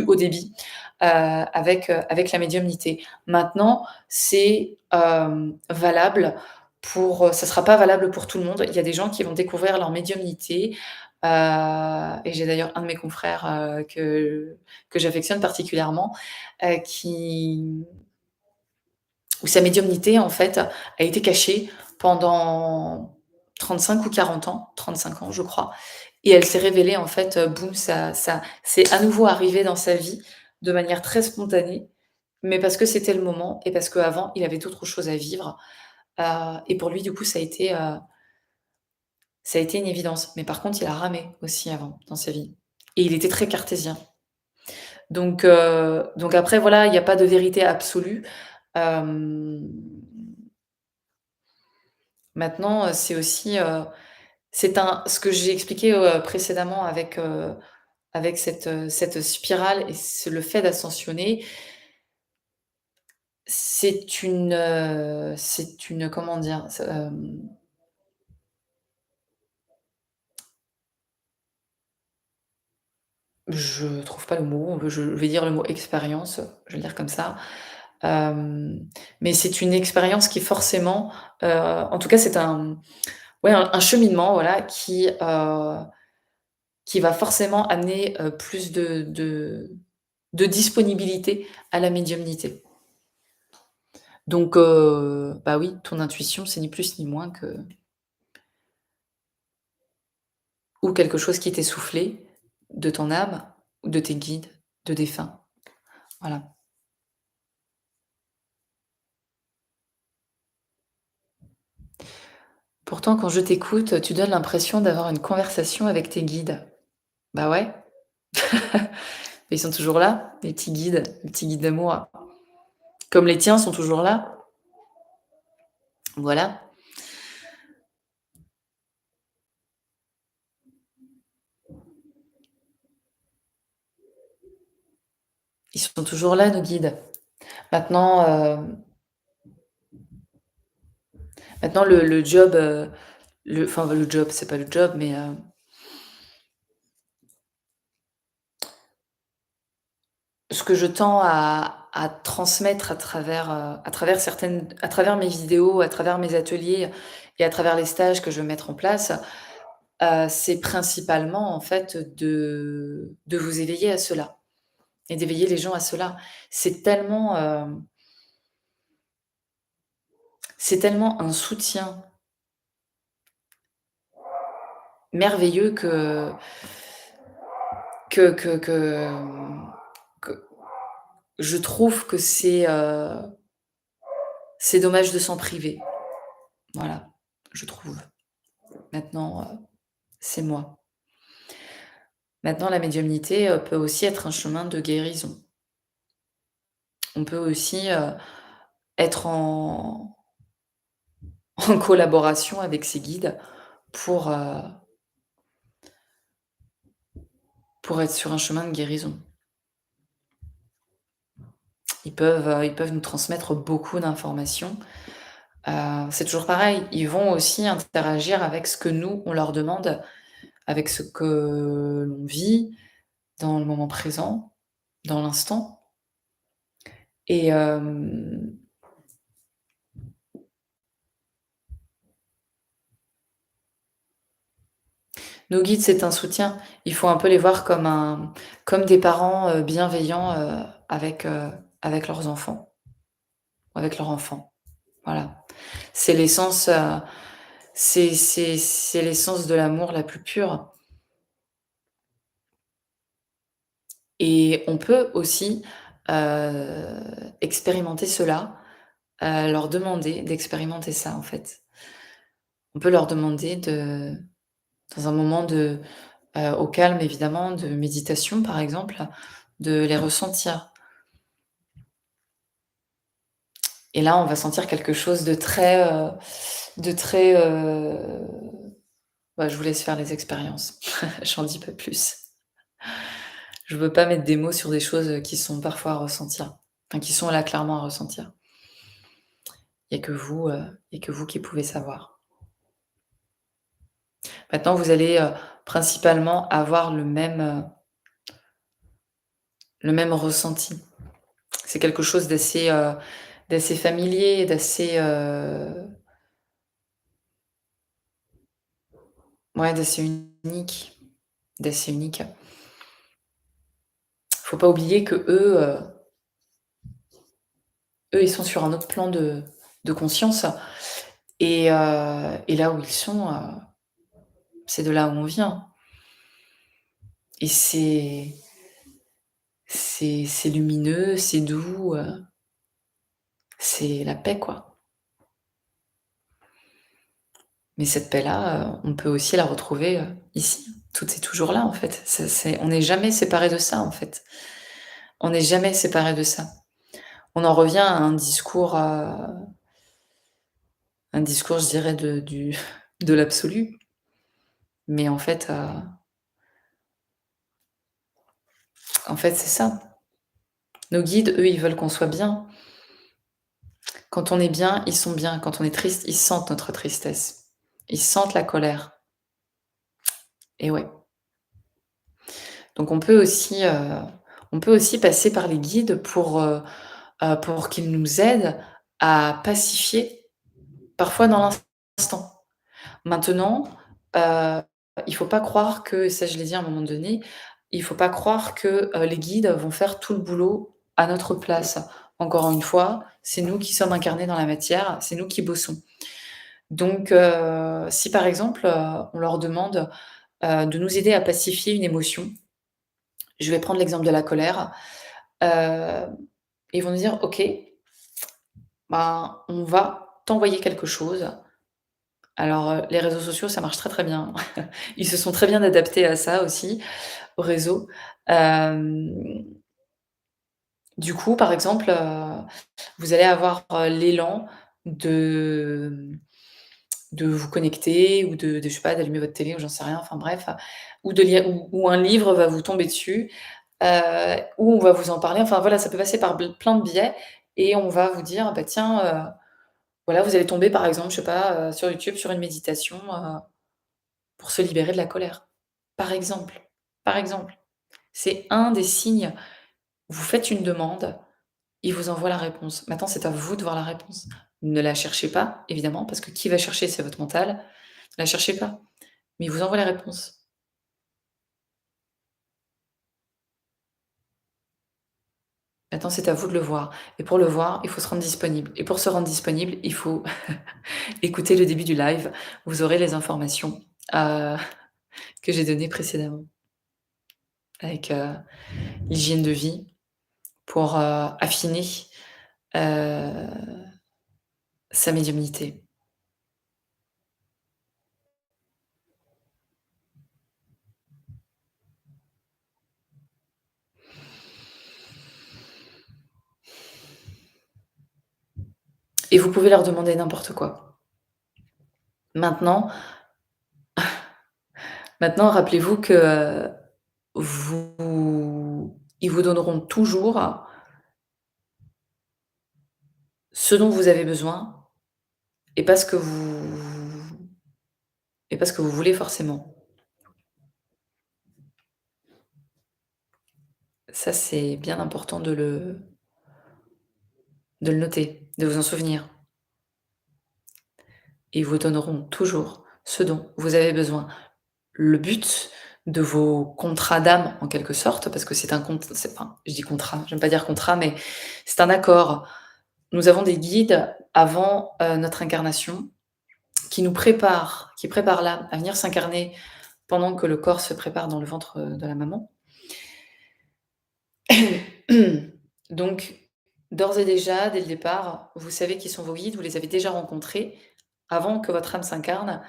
haut débit, avec la médiumnité. Maintenant, c'est, valable ça sera pas valable pour tout le monde. Il y a des gens qui vont découvrir leur médiumnité, et j'ai d'ailleurs un de mes confrères, que j'affectionne particulièrement, qui où sa médiumnité, en fait, a été cachée pendant 35 ou 40 ans, 35 ans, je crois, et elle s'est révélée, en fait, boum, ça c'est à nouveau arrivé dans sa vie de manière très spontanée, mais parce que c'était le moment et parce qu'avant, il avait d'autres choses à vivre, et pour lui, du coup, ça a été une évidence. Mais par contre, il a ramé aussi avant, dans sa vie, et il était très cartésien. Donc après, voilà, il y a pas de vérité absolue. Hem Maintenant, c'est aussi, c'est un ce que j'ai expliqué, précédemment avec cette spirale et le fait d'ascensionner, c'est une comment dire? Je trouve pas le mot, je vais dire le mot expérience, je vais le dire comme ça. Hem, mais c'est une expérience qui forcément, en tout cas, c'est un cheminement, voilà, qui va forcément amener, plus de disponibilité à la médiumnité. Donc bah, oui, ton intuition, c'est ni plus ni moins que ou quelque chose qui t'est soufflé de ton âme ou de tes guides, de défunts. Voilà. Pourtant, quand je t'écoute, tu donnes l'impression d'avoir une conversation avec tes guides. Bah, ouais, ils sont toujours là, les petits guides d'amour. Comme les tiens sont toujours là. Voilà, ils sont toujours là, nos guides. Maintenant, maintenant le job, le job, c'est pas le job, mais ce que je tends à transmettre à travers mes vidéos, à travers mes ateliers et à travers les stages que je vais mettre en place, c'est principalement, en fait, de vous éveiller à cela et d'éveiller les gens à cela. C'est tellement, c'est tellement un soutien merveilleux que je trouve que c'est dommage de s'en priver. Voilà, je trouve. Maintenant, c'est moi. Maintenant, la médiumnité, peut aussi être un chemin de guérison. On peut aussi, être en collaboration avec ses guides pour, heu, pour être sur un chemin de guérison. Ils peuvent nous transmettre beaucoup d'informations. C'est toujours pareil, ils vont aussi interagir avec ce que nous, on leur demande, avec ce que l'on vit dans le moment présent, dans l'instant, et nos guides, c'est un soutien. Il faut un peu les voir comme des parents, bienveillants, avec leurs enfants, avec leur enfant. Voilà. C'est l'essence, c'est l'essence de l'amour la plus pure, et on peut aussi, expérimenter cela, leur demander d'expérimenter ça, en fait. On peut leur demander dans un moment au calme évidemment, de méditation par exemple, de les ressentir, et là, on va sentir quelque chose de très, bah, je vous laisse faire les expériences. J'en dis pas plus. Je veux pas mettre des mots sur des choses, qui sont parfois à ressentir, enfin qui sont là clairement à ressentir. Il y a que vous qui pouvez savoir. Maintenant vous allez, principalement avoir le même ressenti. C'est quelque chose d'assez familier, ouais, d'assez unique. Faut pas oublier qu'eux, eux, ils sont sur un autre plan de conscience et là où ils sont, c'est de là où on vient et c'est lumineux, c'est doux, c'est la paix, quoi. Mais cette paix-là, on peut aussi la retrouver, ici. Tout est toujours là, en fait. C'est on n'est jamais séparés de ça, en fait. On n'est jamais séparés de ça. On en revient à un discours, je dirais, de l'absolu, mais en fait, c'est ça. Nos guides, eux, ils veulent qu'on soit bien. Quand on est bien, ils sont bien. Quand on est triste, ils sentent notre tristesse. Ils sentent la colère et ouais. Donc on peut aussi passer par les guides pour qu'ils nous aident à pacifier, parfois dans l'instant. Maintenant, heu, il faut pas croire que, ça je l'ai dit à un moment donné, il faut pas croire que, les guides vont faire tout le boulot à notre place. Encore une fois, c'est nous qui sommes incarnés dans la matière, c'est nous qui bossons. Donc si par exemple, on leur demande, de nous aider à pacifier une émotion, je vais prendre l'exemple de la colère, heu, ils vont nous dire: «OK, ben, on va t'envoyer quelque chose». Alors, les réseaux sociaux, ça marche très, très bien. Ils se sont très bien adaptés à ça aussi, aux réseaux. Hem, du coup, par exemple, vous allez avoir, l'élan de, de vous connecter ou de je sais pas, d'allumer votre télé ou j'en sais rien, enfin bref, ou de lire ou un livre va vous tomber dessus, ou on va vous en parler. Enfin voilà, ça peut passer par plein de biais et on va vous dire: «Bah tiens, voilà, vous allez tomber par exemple, je sais pas, sur YouTube sur une méditation, pour se libérer de la colère». Par exemple, par exemple. C'est un des signes. Vous faites une demande, il vous envoie la réponse. Maintenant, c'est à vous de voir la réponse. Ne la cherchez pas, évidemment, parce que qui va chercher, c'est votre mental. Ne la cherchez pas, mais il vous envoie la réponse. Maintenant, c'est à vous de le voir et pour le voir, il faut se rendre disponible et pour se rendre disponible, il faut écouter le début du live. Vous aurez les informations, heu, que j'ai données précédemment avec, l'hygiène de vie pour, affiner, heu, sa médiumnité et vous pouvez leur demander n'importe quoi. Maintenant Maintenant rappelez-vous que, ils vous donneront toujours ce dont vous avez besoin et pas ce que vous voulez forcément. Ça, c'est bien important de le noter, de vous en souvenir. Ils vous donneront toujours ce dont vous avez besoin. Le but de vos contrats d'âme, en quelque sorte, parce que c'est enfin, je dis contrat, j'aime pas dire contrat, mais c'est un accord. Nous avons des guides avant, notre incarnation qui préparent l'âme à venir s'incarner pendant que le corps se prépare dans le ventre, de la maman. Donc, d'ores et déjà, dès le départ, vous savez qui sont vos guides, vous les avez déjà rencontrés avant que votre âme s'incarne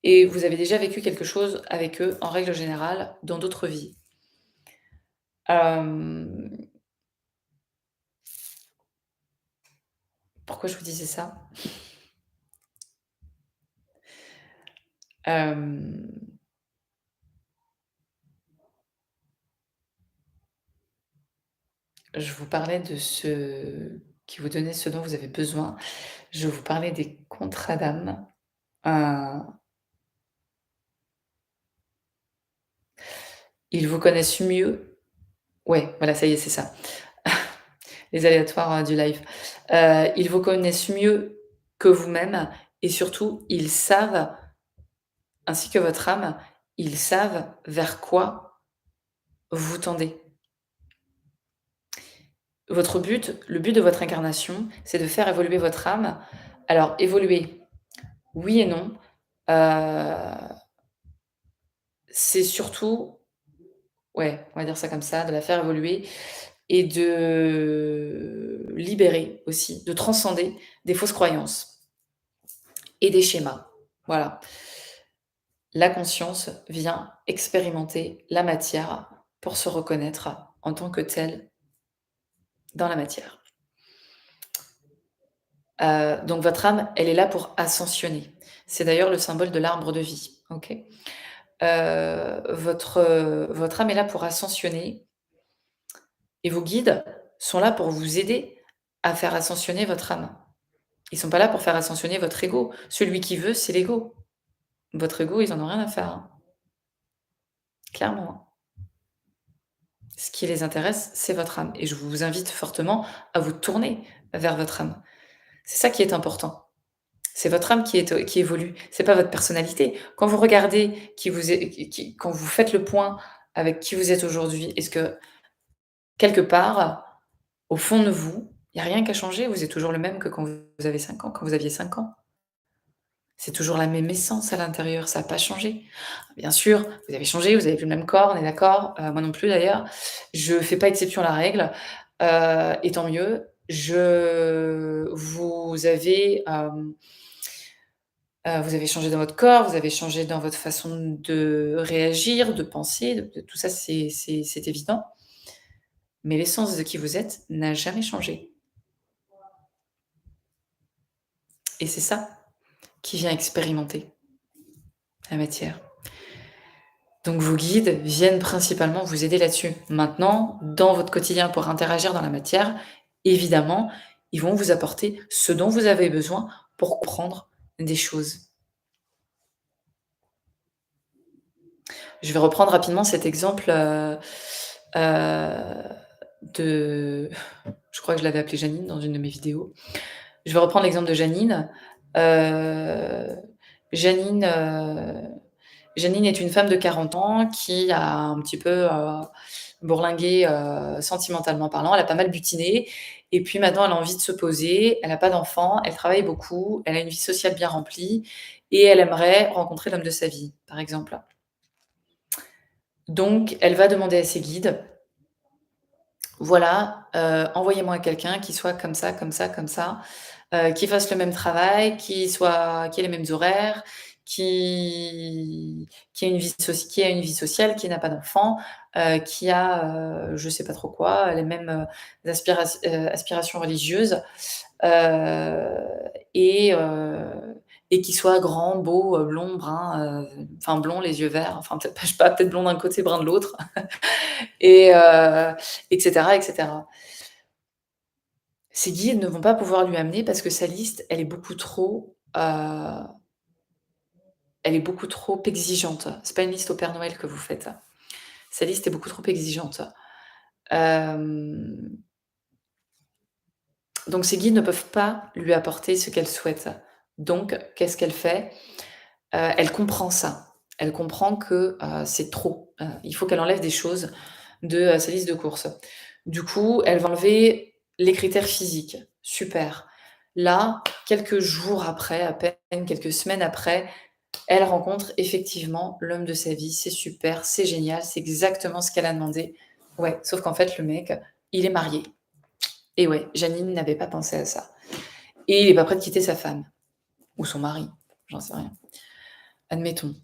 et vous avez déjà vécu quelque chose avec eux, en règle générale, dans d'autres vies. Hem, pourquoi je vous disais ça? Hem, je vous parlais de ce qui vous donnait ce dont vous avez besoin. Je vous parlais des contrats d'âme, heu Ils vous connaissent mieux ouais, voilà, ça y est, c'est ça. Les aléatoires, du live. Ils vous connaissent mieux que vous-même et surtout, ils savent, ainsi que votre âme, ils savent vers quoi vous tendez. Votre but, le but de votre incarnation, c'est de faire évoluer votre âme. Alors évoluer, oui et non. Heu, c'est surtout ouais, on va dire ça comme ça, de la faire évoluer et de libérer aussi, de transcender des fausses croyances et des schémas. Voilà. La conscience vient expérimenter la matière pour se reconnaître en tant que telle dans la matière. Donc votre âme, elle est là pour ascensionner. C'est d'ailleurs le symbole de l'arbre de vie, OK? Votre âme est là pour ascensionner et vos guides sont là pour vous aider à faire ascensionner votre âme. Ils sont pas là pour faire ascensionner votre ego. Celui qui veut, c'est l'ego. Votre ego, ils en ont rien à faire, hein, clairement, hein. Ce qui les intéresse, c'est votre âme et je vous invite fortement à vous tourner vers votre âme. C'est ça qui est important. C'est votre âme qui évolue, c'est pas votre personnalité. Quand vous regardez qui vous est qui quand vous faites le point avec qui vous êtes aujourd'hui, est-ce que quelque part, au fond de vous, il y a rien qui a changé? Vous êtes toujours le même que quand vous avez 5 ans, quand vous aviez 5 ans? C'est toujours la même essence à l'intérieur, ça a pas changé. Bien sûr, vous avez changé, vous avez plus le même corps, on est d'accord, moi non plus d'ailleurs. Je fais pas exception à la règle, et tant mieux. Vous avez changé dans votre corps, vous avez changé dans votre façon de réagir, de penser, de tout ça, c'est évident. Mais l'essence de qui vous êtes n'a jamais changé et c'est ça qui vient expérimenter la matière. Donc vos guides viennent principalement vous aider là-dessus. Maintenant, dans votre quotidien pour interagir dans la matière, évidemment, ils vont vous apporter ce dont vous avez besoin pour comprendre des choses. Je vais reprendre rapidement cet exemple, heu, de je crois que je l'avais appelée Janine dans une de mes vidéos. Je vais reprendre l'exemple de Janine. Heu, Janine, Janine est une femme de 40 ans qui a un petit peu, bourlingué, sentimentalement parlant. Elle a pas mal butiné et puis maintenant elle a envie de se poser. Elle a pas d'enfant, elle travaille beaucoup, elle a une vie sociale bien remplie et elle aimerait rencontrer l'homme de sa vie, par exemple. Donc elle va demander à ses guides: «Voilà, envoyez-moi quelqu'un qui soit comme ça, comme ça, comme ça, qui fasse le même travail, qui ait les mêmes horaires, qui a une vie sociale, qui n'a pas d'enfant, qui a, je sais pas trop quoi, les mêmes, aspirations religieuses, heu et heu et qui soit grand, beau, blond, brun, enfin blond, les yeux verts, enfin peut-être pas, je sais pas, peut-être blond d'un côté, brun de l'autre et et cetera. Ses guides ne vont pas pouvoir lui amener parce que sa liste, elle est beaucoup trop exigeante. C'est pas une liste au Père Noël que vous faites. Sa liste est beaucoup trop exigeante. Hem, donc ses guides ne peuvent pas lui apporter ce qu'elle souhaite. Donc qu'est-ce qu'elle fait? Elle comprend ça. Elle comprend que, c'est trop. Il faut qu'elle enlève des choses de, sa liste de courses. Du coup, elle va enlever les critères physiques. Super. Là, quelques jours après, à peine quelques semaines après, elle rencontre effectivement l'homme de sa vie. C'est super, c'est génial, c'est exactement ce qu'elle a demandé. Ouais, sauf qu'en fait, le mec, il est marié. Et ouais, Janine n'avait pas pensé à ça. Et il est pas prêt de quitter sa femme ou son mari, j'en sais rien. Admettons.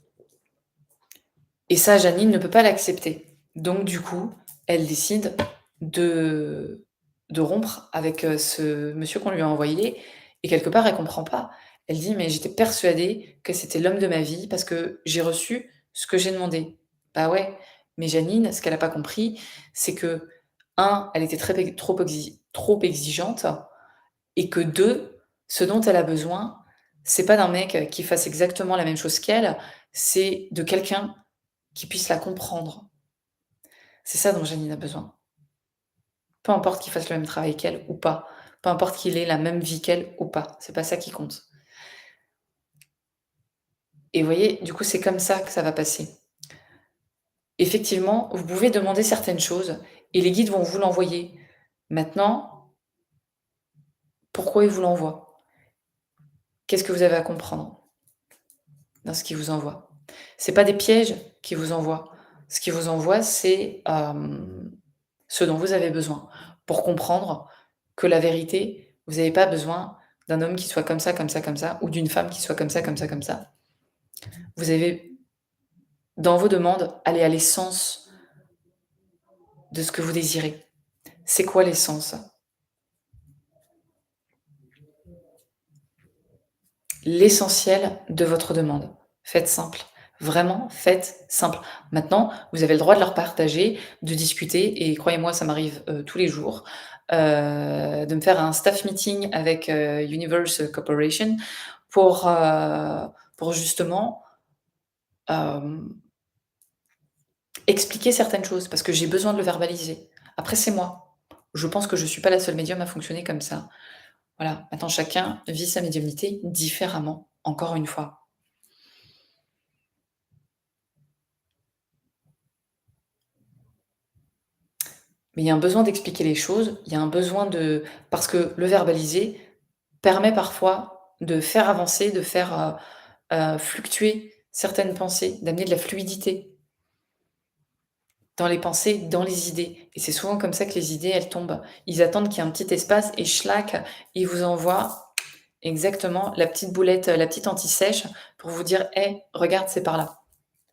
Et ça, Janine ne peut pas l'accepter. Donc du coup, elle décide de de rompre avec, ce monsieur qu'on lui a envoyé et quelque part, elle comprend pas. Elle dit: «Mais j'étais persuadée que c'était l'homme de ma vie parce que j'ai reçu ce que j'ai demandé». Bah ouais, mais Janine, ce qu'elle a pas compris, c'est que un, elle était trop exigeante et que 2, ce dont elle a besoin, c'est pas d'un mec, qui fasse exactement la même chose qu'elle, c'est de quelqu'un qui puisse la comprendre. C'est ça dont Janine a besoin. Peu importe qu'il fasse le même travail qu'elle ou pas, peu importe qu'il ait la même vie qu'elle ou pas, c'est pas ça qui compte. Et vous voyez, du coup, c'est comme ça que ça va passer. Effectivement, vous pouvez demander certaines choses et les guides vont vous l'envoyer. Maintenant, pourquoi ils vous l'envoient? Qu'est-ce que vous avez à comprendre dans ce qu'ils vous envoient? C'est pas des pièges qu'ils vous envoient. Ce qu'ils vous envoient, c'est, ce dont vous avez besoin pour comprendre que la vérité, vous n'avez pas besoin d'un homme qui soit comme ça, ou d'une femme qui soit comme ça, comme ça, comme ça. Vous avez, dans vos demandes, aller à l'essence de ce que vous désirez. C'est quoi l'essence? L'essentiel de votre demande. Faites simple. Vraiment, faites simple. Maintenant, vous avez le droit de leur partager, de discuter et croyez-moi, ça m'arrive, tous les jours, de me faire un staff meeting avec, Universe Corporation pour justement, hem, expliquer certaines choses parce que j'ai besoin de le verbaliser. Après, c'est moi. Je pense que je suis pas la seule médium à fonctionner comme ça. Voilà, maintenant chacun vit sa médiumnité différemment, encore une fois. Mais il y a un besoin d'expliquer les choses, il y a un besoin de parce que le verbaliser permet parfois de faire avancer, de faire, fluctuer certaines pensées, d'amener de la fluidité dans les pensées, dans les idées et c'est souvent comme ça que les idées, elles tombent. Ils attendent qu'il y ait un petit espace et schlac, ils vous envoient exactement la petite boulette, la petite anti-sèche pour vous dire: «Hey, regarde, c'est par là».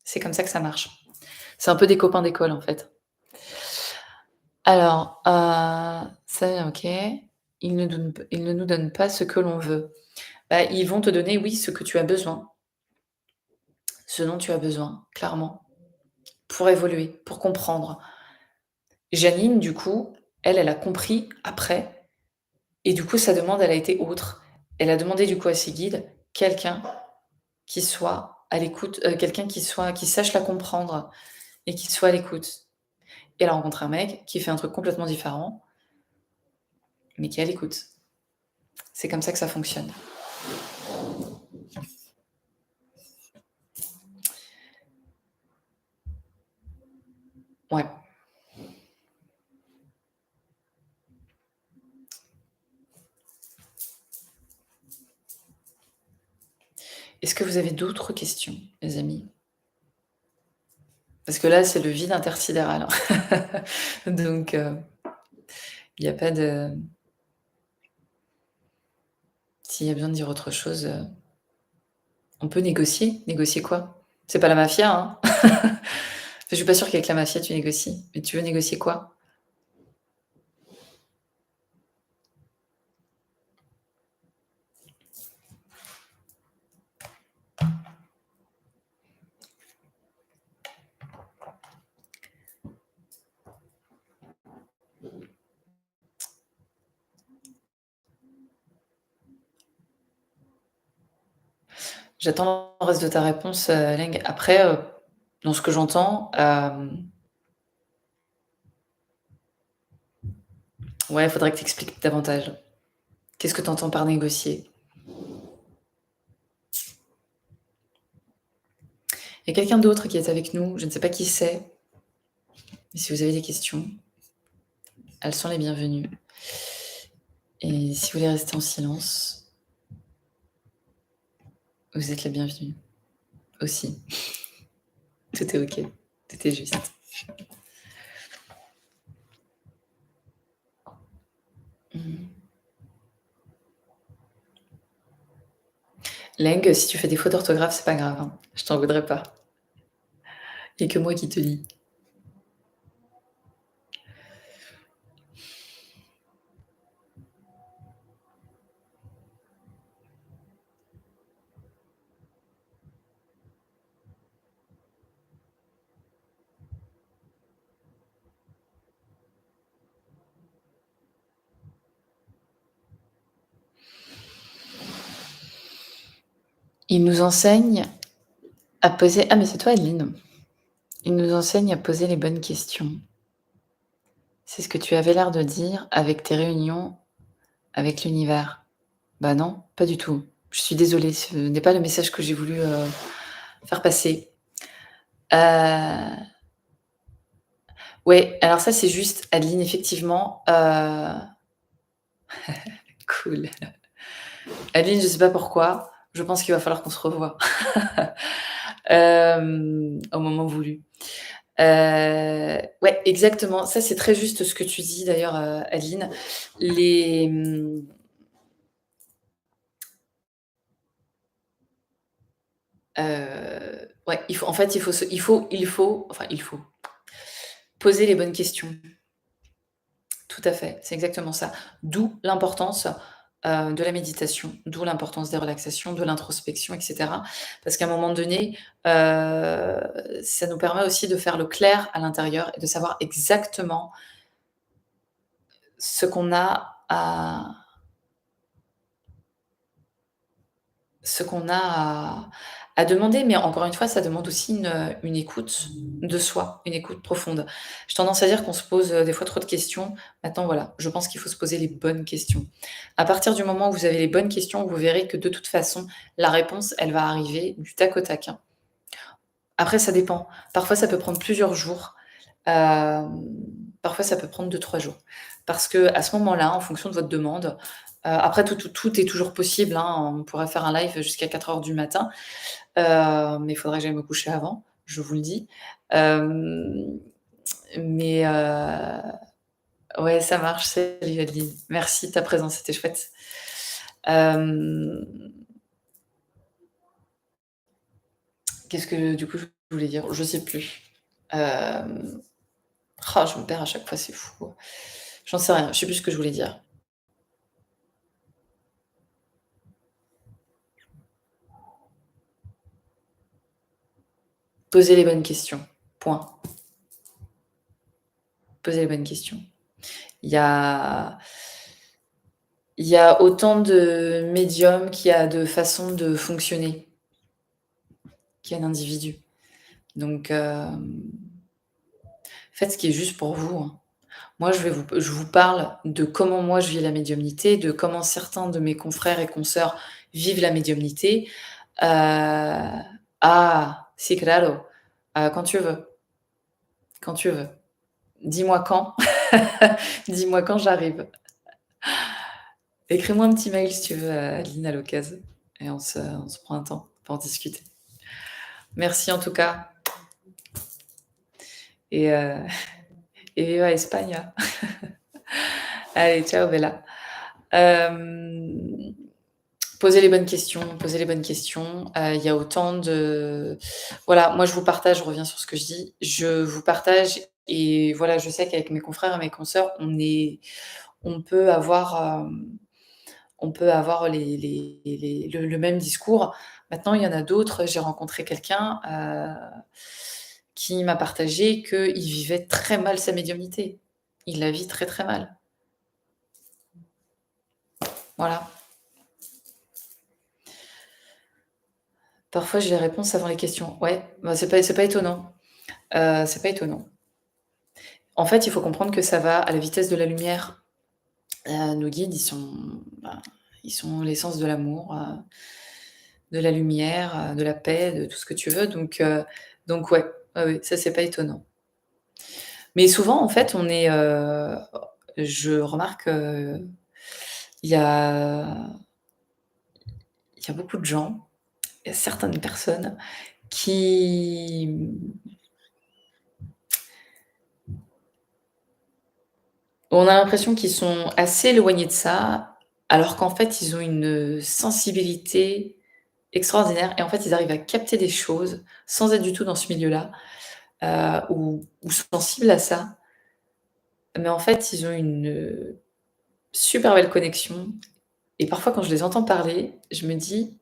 C'est comme ça que ça marche. C'est un peu des copains d'école, en fait. Alors, ça OK. Ils ne nous donnent pas ce que l'on veut. Bah, ils vont te donner, oui, ce que tu as besoin, ce dont tu as besoin, clairement, pour évoluer, pour comprendre. Janine, du coup, elle a compris après et du coup, sa demande, elle a été autre. Elle a demandé, du coup, à ses guides, quelqu'un qui soit à l'écoute, quelqu'un qui sache la comprendre et qui soit à l'écoute. Et elle a rencontré un mec qui fait un truc complètement différent, mais qui est à l'écoute. C'est comme ça que ça fonctionne. Ouais. Est-ce que vous avez d'autres questions, les amis? Parce que là, c'est le vide intersidéral, hein. Donc il y a pas de s'il y a besoin de dire autre chose, on peut négocier. Négocier quoi? C'est pas la mafia, hein? Je suis pas sûre qu'avec la mafia, tu négocies. Mais tu veux négocier quoi? J'attends le reste de ta réponse, Leng. Après, dans ce que j'entends, ouais, il faudrait que tu expliques davantage. Qu'est-ce que tu entends par négocier? Il y a quelqu'un d'autre qui est avec nous, je ne sais pas qui c'est, mais si vous avez des questions, elles sont les bienvenues. Et si vous voulez rester en silence, vous êtes les bienvenus aussi. Tout est OK, tout est juste. Mmh. Leng, si tu fais des fautes d'orthographe, c'est pas grave, hein, je t'en voudrais pas. Il y a que moi qui te lis. Il nous enseigne à poser ah mais c'est toi Adeline. Il nous enseigne à poser les bonnes questions. C'est ce que tu avais l'air de dire avec tes réunions avec l'univers. Bah non, pas du tout. Je suis désolée, ce n'est pas le message que j'ai voulu, faire passer. Heu, ouais, alors ça, c'est juste Adeline, effectivement, cool. Adeline, je sais pas pourquoi, je pense qu'il va falloir qu'on se revoie, au moment voulu. Ouais, exactement. Ça, c'est très juste ce que tu dis d'ailleurs, Adeline. Les, ouais, il faut en fait, il faut poser les bonnes questions. Tout à fait, c'est exactement ça. D'où l'importance, de la méditation, d'où l'importance des relaxations, de l'introspection et cetera. Parce qu'à un moment donné, ça nous permet aussi de faire le clair à l'intérieur et de savoir exactement ce qu'on a à ce qu'on a à demander, mais encore une fois, ça demande aussi une écoute de soi, une écoute profonde. J'ai tendance à dire qu'on se pose, des fois trop de questions. Maintenant, voilà, je pense qu'il faut se poser les bonnes questions. À partir du moment où vous avez les bonnes questions, vous verrez que de toute façon, la réponse, elle va arriver du tac au tac, hein. Après, ça dépend. Parfois, ça peut prendre plusieurs jours. Hem, Parfois, ça peut prendre 2-3 jours. Parce qu'à ce moment-là, en fonction de votre demande, après tout est toujours possible, hein. On pourrait faire un live jusqu'à 4 heures du matin, mais il faudrait que j'aille me coucher avant, je vous le dis. Hem, mais ouais, ça marche. Salut Adeline. Merci de ta présence, c'était chouette. Hem, Qu'est-ce que du coup je voulais dire? Je sais plus. Hem, Je me perds à chaque fois, c'est fou. J'en sais rien, je sais plus ce que je voulais dire. Poser les bonnes questions, point. Poser les bonnes questions. Il y a il y a autant de médiums qu'il y a de façons de fonctionner, qu'il y a d'individus. Donc, faites ce qui est juste pour vous, hein. Moi, je vous parle de comment moi je vis la médiumnité, de comment certains de mes confrères et consoeurs vivent la médiumnité. Ah, sí, claro, quand tu veux, quand tu veux. Dis-moi quand, dis-moi quand j'arrive. Écris-moi un petit mail si tu veux, Adeline, à l'occasion et on se prend un temps pour en discuter. Merci en tout cas et et viva España. Allez, ciao Bella. Hem, Posez les bonnes questions, posez les bonnes questions. Il y a autant de voilà, moi je vous partage, je reviens sur ce que je dis, je vous partage et voilà, je sais qu'avec mes confrères et mes consoeurs, on peut avoir, on peut avoir le même discours. Maintenant, il y en a d'autres. J'ai rencontré quelqu'un qui m'a partagé qu'il vivait très mal sa médiumnité. Il la vit très, très mal. Voilà. Parfois, j'ai les réponses avant les questions. Ouais, bah, c'est pas étonnant. C'est pas étonnant. En fait, il faut comprendre que ça va à la vitesse de la lumière. Nos guides, bah, ils sont l'essence de l'amour, de la lumière, de la paix, de tout ce que tu veux. Donc ouais, ouais, ouais, ça, c'est pas étonnant. Mais souvent, en fait, je remarque, il y a il y a beaucoup de gens, il y a certaines personnes qui, on a l'impression qu'ils sont assez éloignés de ça, alors qu'en fait, ils ont une sensibilité extraordinaire et en fait, ils arrivent à capter des choses sans être du tout dans ce milieu-là, ou sensibles à ça. Mais en fait, ils ont une super belle connexion et parfois quand je les entends parler, je me dis: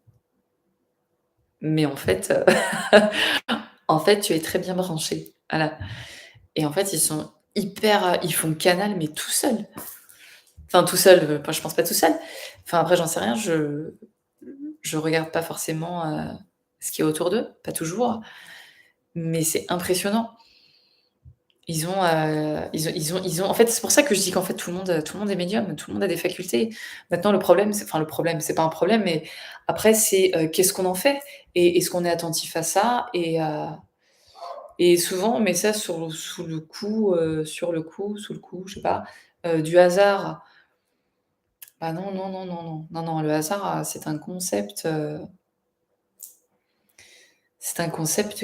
«Mais en fait, en fait, tu es très bien branché». Voilà et en fait, ils sont hyper, ils font canal mais tout seuls. Enfin tout seuls, enfin je pense pas tout seuls. Enfin après j'en sais rien, je regarde pas forcément, ce qu'il y a autour d'eux, pas toujours, mais c'est impressionnant. Ils ont en fait, c'est pour ça que je dis qu'en fait tout le monde est médium, tout le monde a des facultés. Maintenant le problème, c'est enfin le problème, c'est pas un problème, mais après c'est, qu'est-ce qu'on en fait? Et est-ce qu'on est attentif à ça? Et souvent on met ça sous le coup, sous le coup, je sais pas, du hasard. Bah non, non, non, non, non, non, non, le hasard, c'est un concept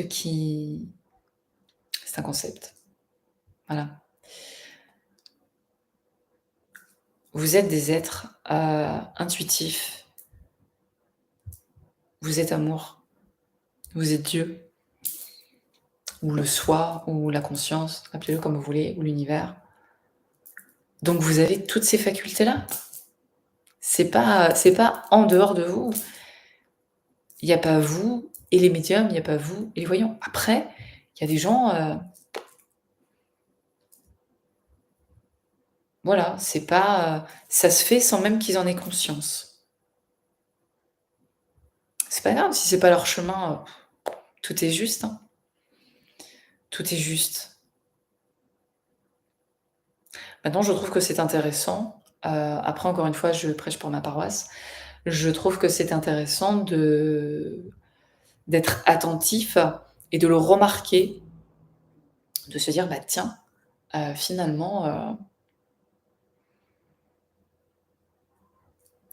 qui c'est un concept, voilà. Vous êtes des êtres, intuitifs, vous êtes amour, vous êtes Dieu, ou le soi, ou la conscience, appelez-le comme vous voulez, ou l'univers. Donc vous avez toutes ces facultés-là. C'est pas en dehors de vous. Il y a pas vous et les médiums, il y a pas vous et les voyants. Après, il y a des gens, voilà, c'est pas, ça se fait sans même qu'ils en aient conscience. C'est pas grave si c'est pas leur chemin, tout est juste, hein. Tout est juste. Maintenant, je trouve que c'est intéressant, après encore une fois, je prêche pour ma paroisse. Je trouve que c'est intéressant d'être attentif et de le remarquer, de se dire: «Bah tiens, finalement,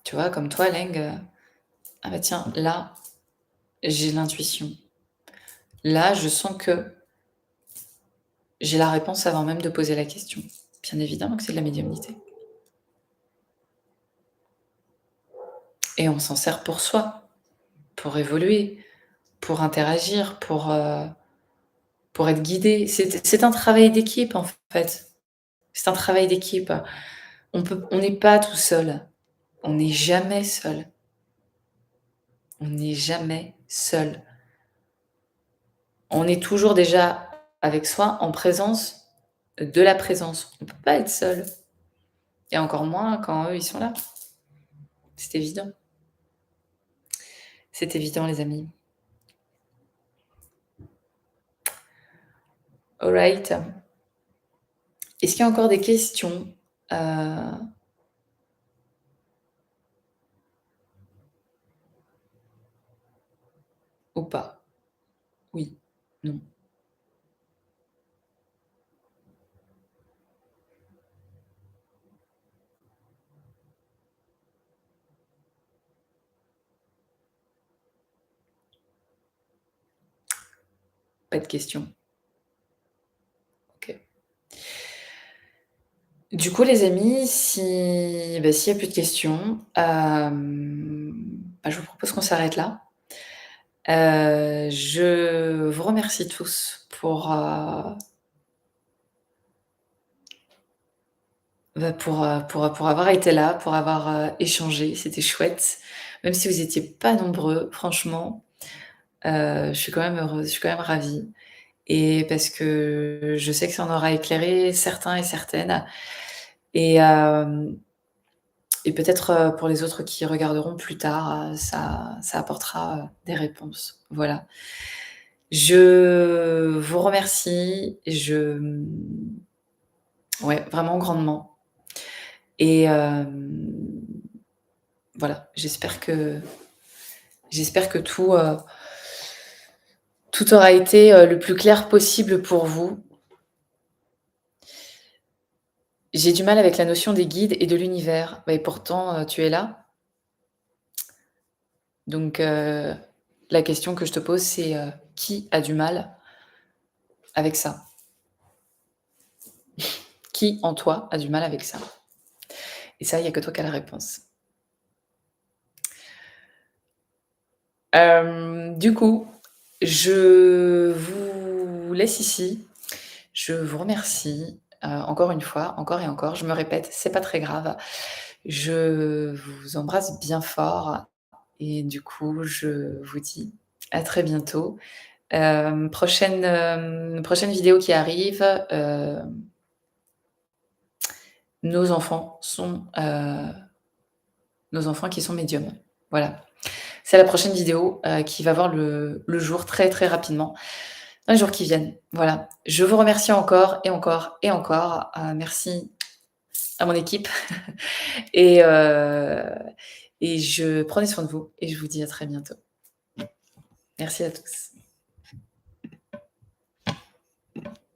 tu vois, comme toi Leng, ah bah tiens, là, j'ai l'intuition. Là, je sens que j'ai la réponse avant même de poser la question». Bien évidemment que c'est de la médiumnité et on s'en sert pour soi, pour évoluer, pour interagir, pour être guidé. C'est un travail d'équipe, en fait. C'est un travail d'équipe. On n'est pas tout seul. On n'est jamais seul. On n'est jamais seul. On est toujours déjà avec soi, en présence de la présence. On peut pas être seul et encore moins quand eux, ils sont là. C'est évident. C'est évident, les amis. Alright. Est-ce qu'il y a encore des questions? Heu, ou pas? Oui? Non? Pas de questions? OK. Du coup, les amis, s'il y a plus de questions, bah, je vous propose qu'on s'arrête là. Je vous remercie tous pour avoir été là, pour avoir, échangé, c'était chouette. Même si vous étiez pas nombreux, franchement, je suis quand même heureuse, je suis quand même ravie et parce que je sais que ça en aura éclairé certains et certaines et hem et peut-être, pour les autres qui regarderont plus tard, ça apportera, des réponses. Voilà. Je vous remercie, ouais, vraiment grandement et voilà, j'espère que tout aura été, le plus clair possible pour vous. J'ai du mal avec la notion des guides et de l'univers, et pourtant, tu es là. Donc la question que je te pose, c'est, qui a du mal avec ça? Qui en toi a du mal avec ça? Et ça, il y a que toi qui as la réponse. Du coup, je vous laisse ici. Je vous remercie, encore une fois, encore et encore. Je me répète, c'est pas très grave. Je vous embrasse bien fort et du coup, je vous dis à très bientôt. Prochaine vidéo qui arrive, nos enfants sont, nos enfants qui sont médiums. Voilà. C'est la prochaine vidéo, qui va voir le jour très, très rapidement. dans les jours qui viennent. Voilà. Je vous remercie encore et encore et encore. Merci à mon équipe et je prenez soin de vous et je vous dis à très bientôt. Merci à tous.